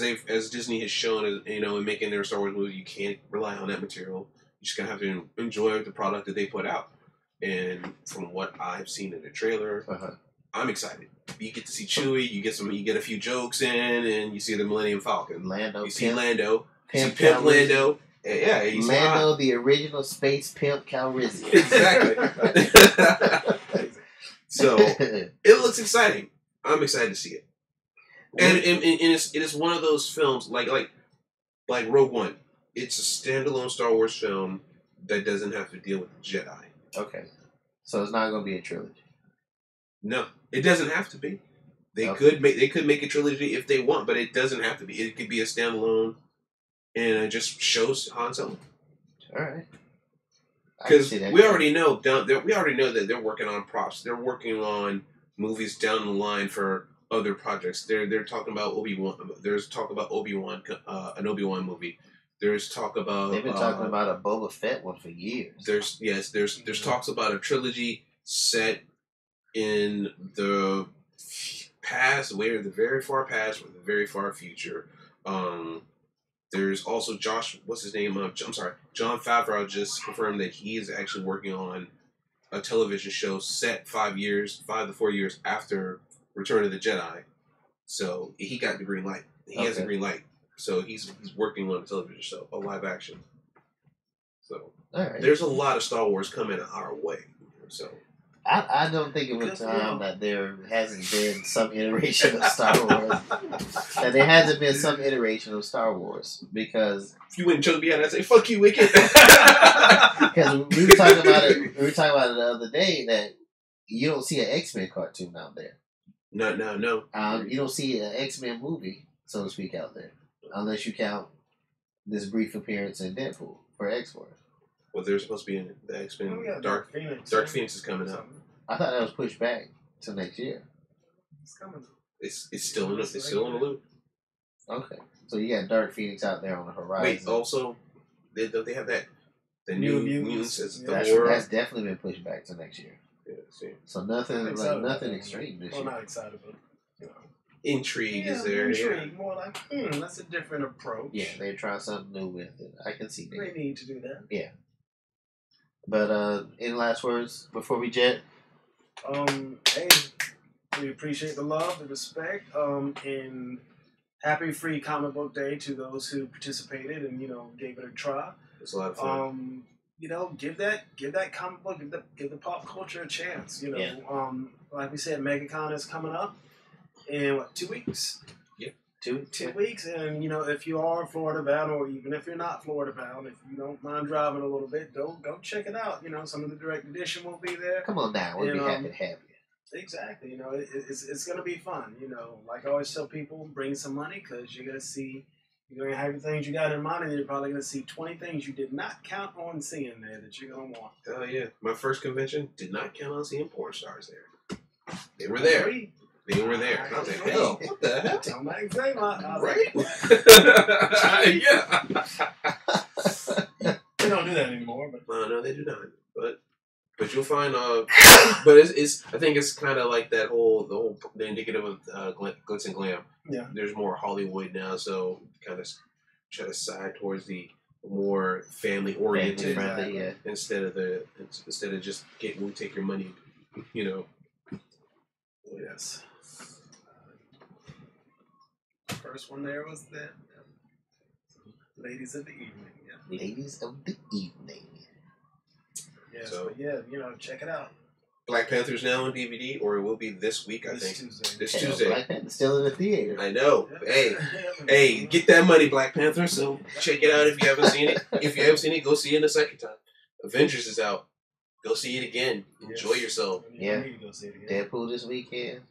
Disney has shown, you know, in making their Star Wars movie, you can't rely on that material. You just gonna have to enjoy the product that they put out. And from what I've seen in the trailer, I'm excited. You get to see Chewie, you get a few jokes in, and you see the Millennium Falcon. Lando, you see Lando, you see Pimp Lando. Yeah, he's Lando, the original space pimp Calrissian. Exactly. So it looks exciting. I'm excited to see it. And it is one of those films like Rogue One. It's a standalone Star Wars film that doesn't have to deal with the Jedi. Okay, so it's not going to be a trilogy. No, it doesn't have to be. They could make a trilogy if they want, but it doesn't have to be. It could be a standalone, and it just shows Han Solo. All right. Because we already know that they're working on props. They're working on movies down the line for other projects. They're talking about Obi-Wan. There's talk about Obi-Wan, an Obi-Wan movie. There's talk about they've been talking about a Boba Fett one for years. There's talks about a trilogy set in the past, the very far past or the very far future. There's also John Favreau just confirmed that he is actually working on a television show set 5 to 4 years after Return of the Jedi. So he got the green light. He has a green light. So he's working on a television show, a live action. So there's a lot of Star Wars coming our way. So I don't think of a time that there hasn't been some iteration of Star Wars. That there hasn't been some iteration of Star Wars because if you wouldn't chose me, I'd say fuck you, Wicked. Because we were talking about it. We were talking about it the other day that you don't see an X-Men cartoon out there. No. You don't see an X-Men movie, so to speak, out there, unless you count this brief appearance in Deadpool for X-Force. Well, they're supposed to be in the X-Men. Dark Phoenix is coming out. I thought that was pushed back to next year. It's coming. It's still in the loop. Okay, so you got Dark Phoenix out there on the horizon. Wait, also, they have that the new mutants as the that's definitely been pushed back to next year. Yeah, see. So nothing extreme this year. I'm not excited, but intrigue is there. Intrigue, more like that's a different approach. Yeah, they're trying something new with it. I can see that. They need to do that. Yeah. But any last words before we jet? Hey, we appreciate the love, the respect, and happy Free Comic Book Day to those who participated and gave it a try. It's a lot of fun. Give that comic book, give the pop culture a chance. Like we said, MegaCon is coming up in 2 weeks. Yeah, 2 weeks, and if you are Florida bound, or even if you're not Florida bound, if you don't mind driving a little bit, go check it out. Some of the direct edition will be there. Come on down, we'll be happy to have you. Exactly. It's gonna be fun. Like I always tell people, bring some money because you're gonna have the things you got in mind, and you're probably gonna see 20 things you did not count on seeing there that you're gonna want. Oh yeah, my first convention did not count on seeing porn stars there. They were there. They were there. And I was like, hell, what the hell? Tell my exam, right? Yeah. They don't do that anymore. But no, they do not. But you'll find, but it's. I think it's kind of like the indicative of glitz and glam. Yeah. There's more Hollywood now, so kind of try to side towards the more family oriented, instead of just we'll take your money, Yes. First one there was the Ladies of the Evening. Yeah. Ladies of the Evening. Yeah, so check it out. Black Panther's now on DVD, or it will be this week, I think. This Tuesday. Black Panther's still in the theater. I know. Yeah. Hey, get that money, Black Panther. So check it out if you haven't seen it. If you haven't seen it, go see it a second time. Avengers is out. Go see it again. Enjoy yourself. Yeah. Deadpool this weekend.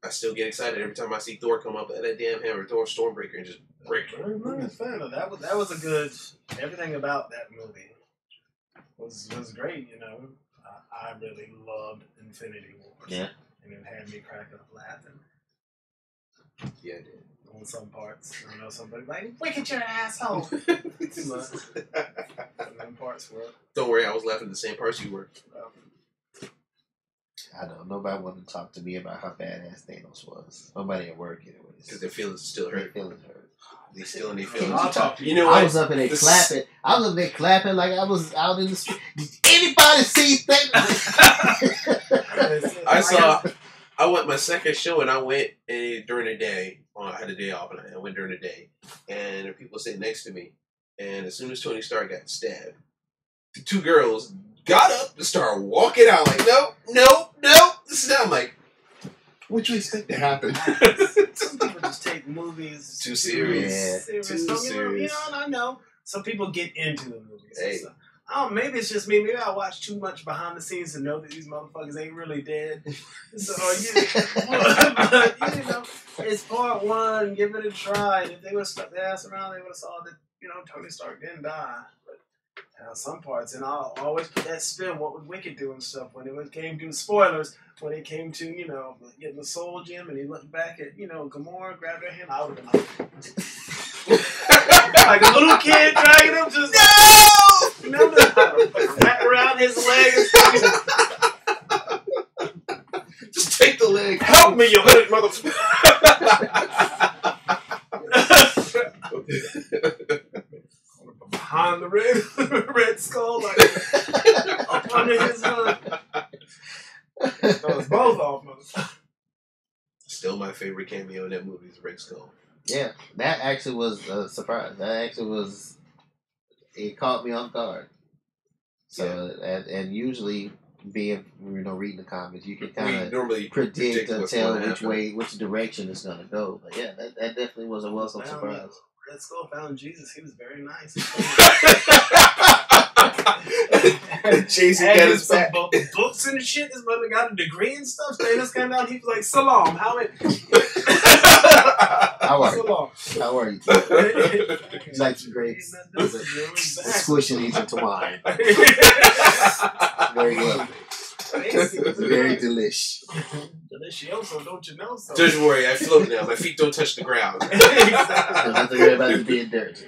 I still get excited every time I see Thor come up at that damn hammer, Thor Stormbreaker, and just break it. That was a good. Everything about that movie was great. You know, I really loved Infinity War. Yeah. And it had me crack up laughing. Yeah, it did. On some parts, I know somebody like, "Look at your asshole." Too much. Some parts were. Don't worry, I was laughing at the same parts you were. I don't. Nobody wanted to talk to me about how badass Thanos was. Nobody at work, anyways. Because their feelings still hurt. Their feelings hurt. They still in their feelings. You know what? I was up in there clapping. I was up there clapping like I was out in the street. Did anybody see Thanos? I went my second show and I went during the day. I had a day off and I went during the day. And there were people sitting next to me. And as soon as Tony Stark got stabbed, the two girls got up and started walking out like, no. This is not. I'm like, what you expect to happen? Some people just take movies too serious. Yeah. Too serious. I know. Some people get into the movies. Hey. Oh, maybe it's just me. Maybe I watch too much behind the scenes to know that these motherfuckers ain't really dead. So, but, you know, it's part one. Give it a try. And if they would have stuck their ass around, they would have saw that, you know, Tony Stark didn't die. But some parts, and I'll always put that spin. What would Wicked do and stuff when it came to spoilers? When it came to, you know, getting the soul gem, and he looked back at, you know, Gamora, grabbed her hand, I would have been like a little kid dragging him, just no! Remember wrap around his leg. Just take the leg. Help me, you hood motherfucker. Behind the red skull, like up under his hood. Those both off, motherfucker. Still my favorite cameo in that movie is Red Skull. Yeah, that actually was a surprise. That actually was. It caught me off guard. So, and usually, being reading the comments, you can kind of predict or tell which direction it's gonna go. But yeah, that definitely was a welcome surprise. Red Skull found Jesus. He was very nice. Chasing got his back. Books and shit. His mother got a degree and stuff. Thanos came down. He was like, "Salam, how are you? He's like some grapes. Squishing these into wine. Very lovely. Very delish. Delicioso, don't you know so? Don't worry, I float now. My feet don't touch the ground. Exactly. Not to worry about it being dirty.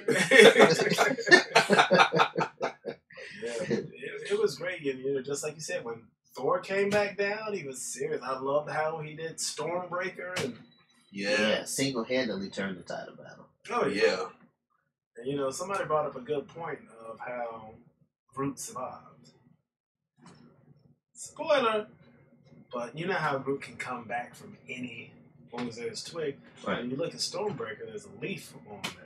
It was great, you know, just like you said, when Thor came back down, he was serious. I loved how he did Stormbreaker and single-handedly turned the tide of battle. Oh yeah. And you know, somebody brought up a good point of how Groot survived. Spoiler, but you know how Groot can come back from any poisonous twig. Right. When you look at Stormbreaker, there's a leaf on there.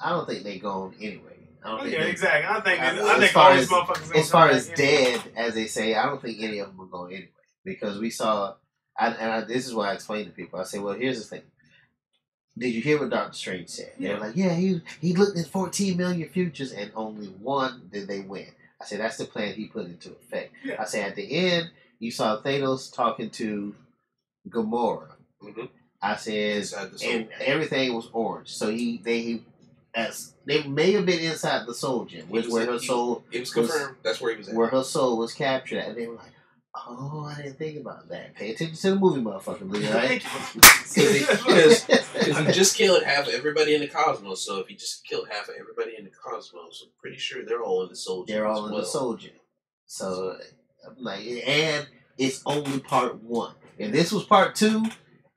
I don't think they gone anyway. Exactly. I think as far as dead, as they say, I don't think any of them will go anyway. Because we saw, this is why I explained to people. I say, well, here's the thing. Did you hear what Dr. Strange said? Yeah. They were like, yeah, he looked at 14 million futures and only one did they win. I said, that's the plan he put into effect. Yeah. I said, at the end, you saw Thanos talking to Gamora. Mm-hmm. I said, and everything was orange. So they may have been inside the soul gem, which where her soul. It was confirmed. That's where he was at. Where her soul was captured at. And they were like, oh, I didn't think about that. Pay attention to the movie, motherfucker, right? Because he just killed half of everybody in the cosmos. So if he just killed half of everybody in the cosmos, I'm pretty sure they're all in the soul gem. They're all in the soul gem. So, I'm like, and it's only part one. And this was part two.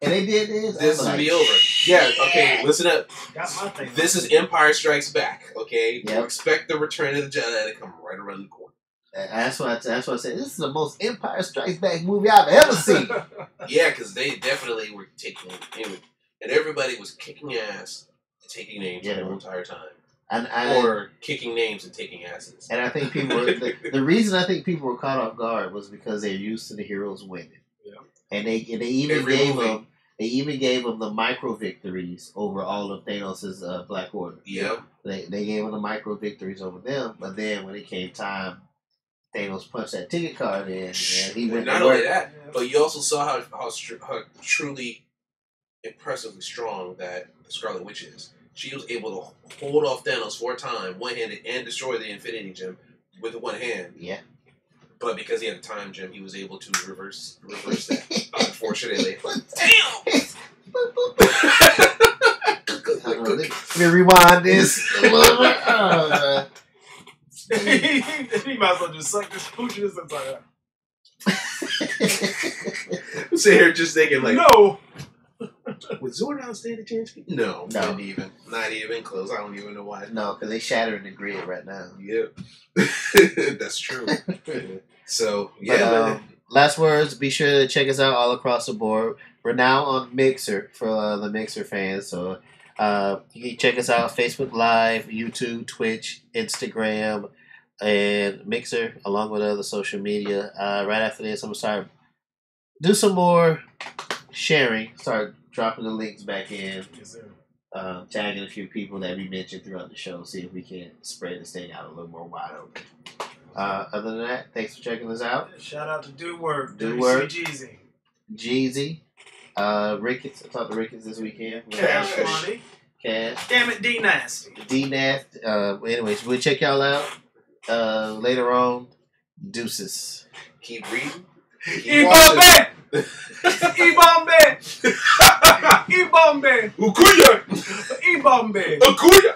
And they did this. This will be over. Yeah, okay, listen up. This is Empire Strikes Back, okay? Yep. Expect the Return of the Jedi to come right around the corner. That's what I said. This is the most Empire Strikes Back movie I've ever seen. Yeah, because they definitely were taking it. And everybody was kicking ass and taking names the whole entire time. Or kicking names and taking asses. And I think people were, the reason I think people were caught off guard was because they're used to the heroes winning. Yeah. And they even They even gave him the micro victories over all of Thanos' Black Order. Yep. They gave him the micro victories over them, but then when it came time, Thanos punched that ticket card in, and he went. Not only that, but you also saw how truly impressively strong that the Scarlet Witch is. She was able to hold off Thanos for a time, one-handed, and destroy the Infinity Gem with one hand. Yeah. But because he had a time gem, he was able to reverse that. Unfortunately. Damn! Let me rewind this a little bit. He might as well just suck this pooch this entire. I'm sitting here just thinking, like, no. Would Zordon stand a chance? No. Not even close. I don't even know why. No, because they shattering the grid right now. Yep. That's true. So, yeah. But, last words, be sure to check us out all across the board. We're now on Mixer for the Mixer fans. So, you can check us out Facebook Live, YouTube, Twitch, Instagram, and Mixer, along with other social media. Right after this, I'm going to start do some more sharing. Start dropping the links back in. Yes, sir. Tagging a few people that we mentioned throughout the show. See if we can spread this thing out a little more wide open. Other than that, thanks for checking us out. Shout out to Do Work. Do Work. Jeezy. Ricketts. I talked to Ricketts this weekend. Cash Money. Cash. Damn it, D Nasty. D Nasty. Anyways, we'll check y'all out later on. Deuces. Keep reading. E-Bombay! E-Bombay! E-Bombay! Ukuya! E-Bombay! Akuya!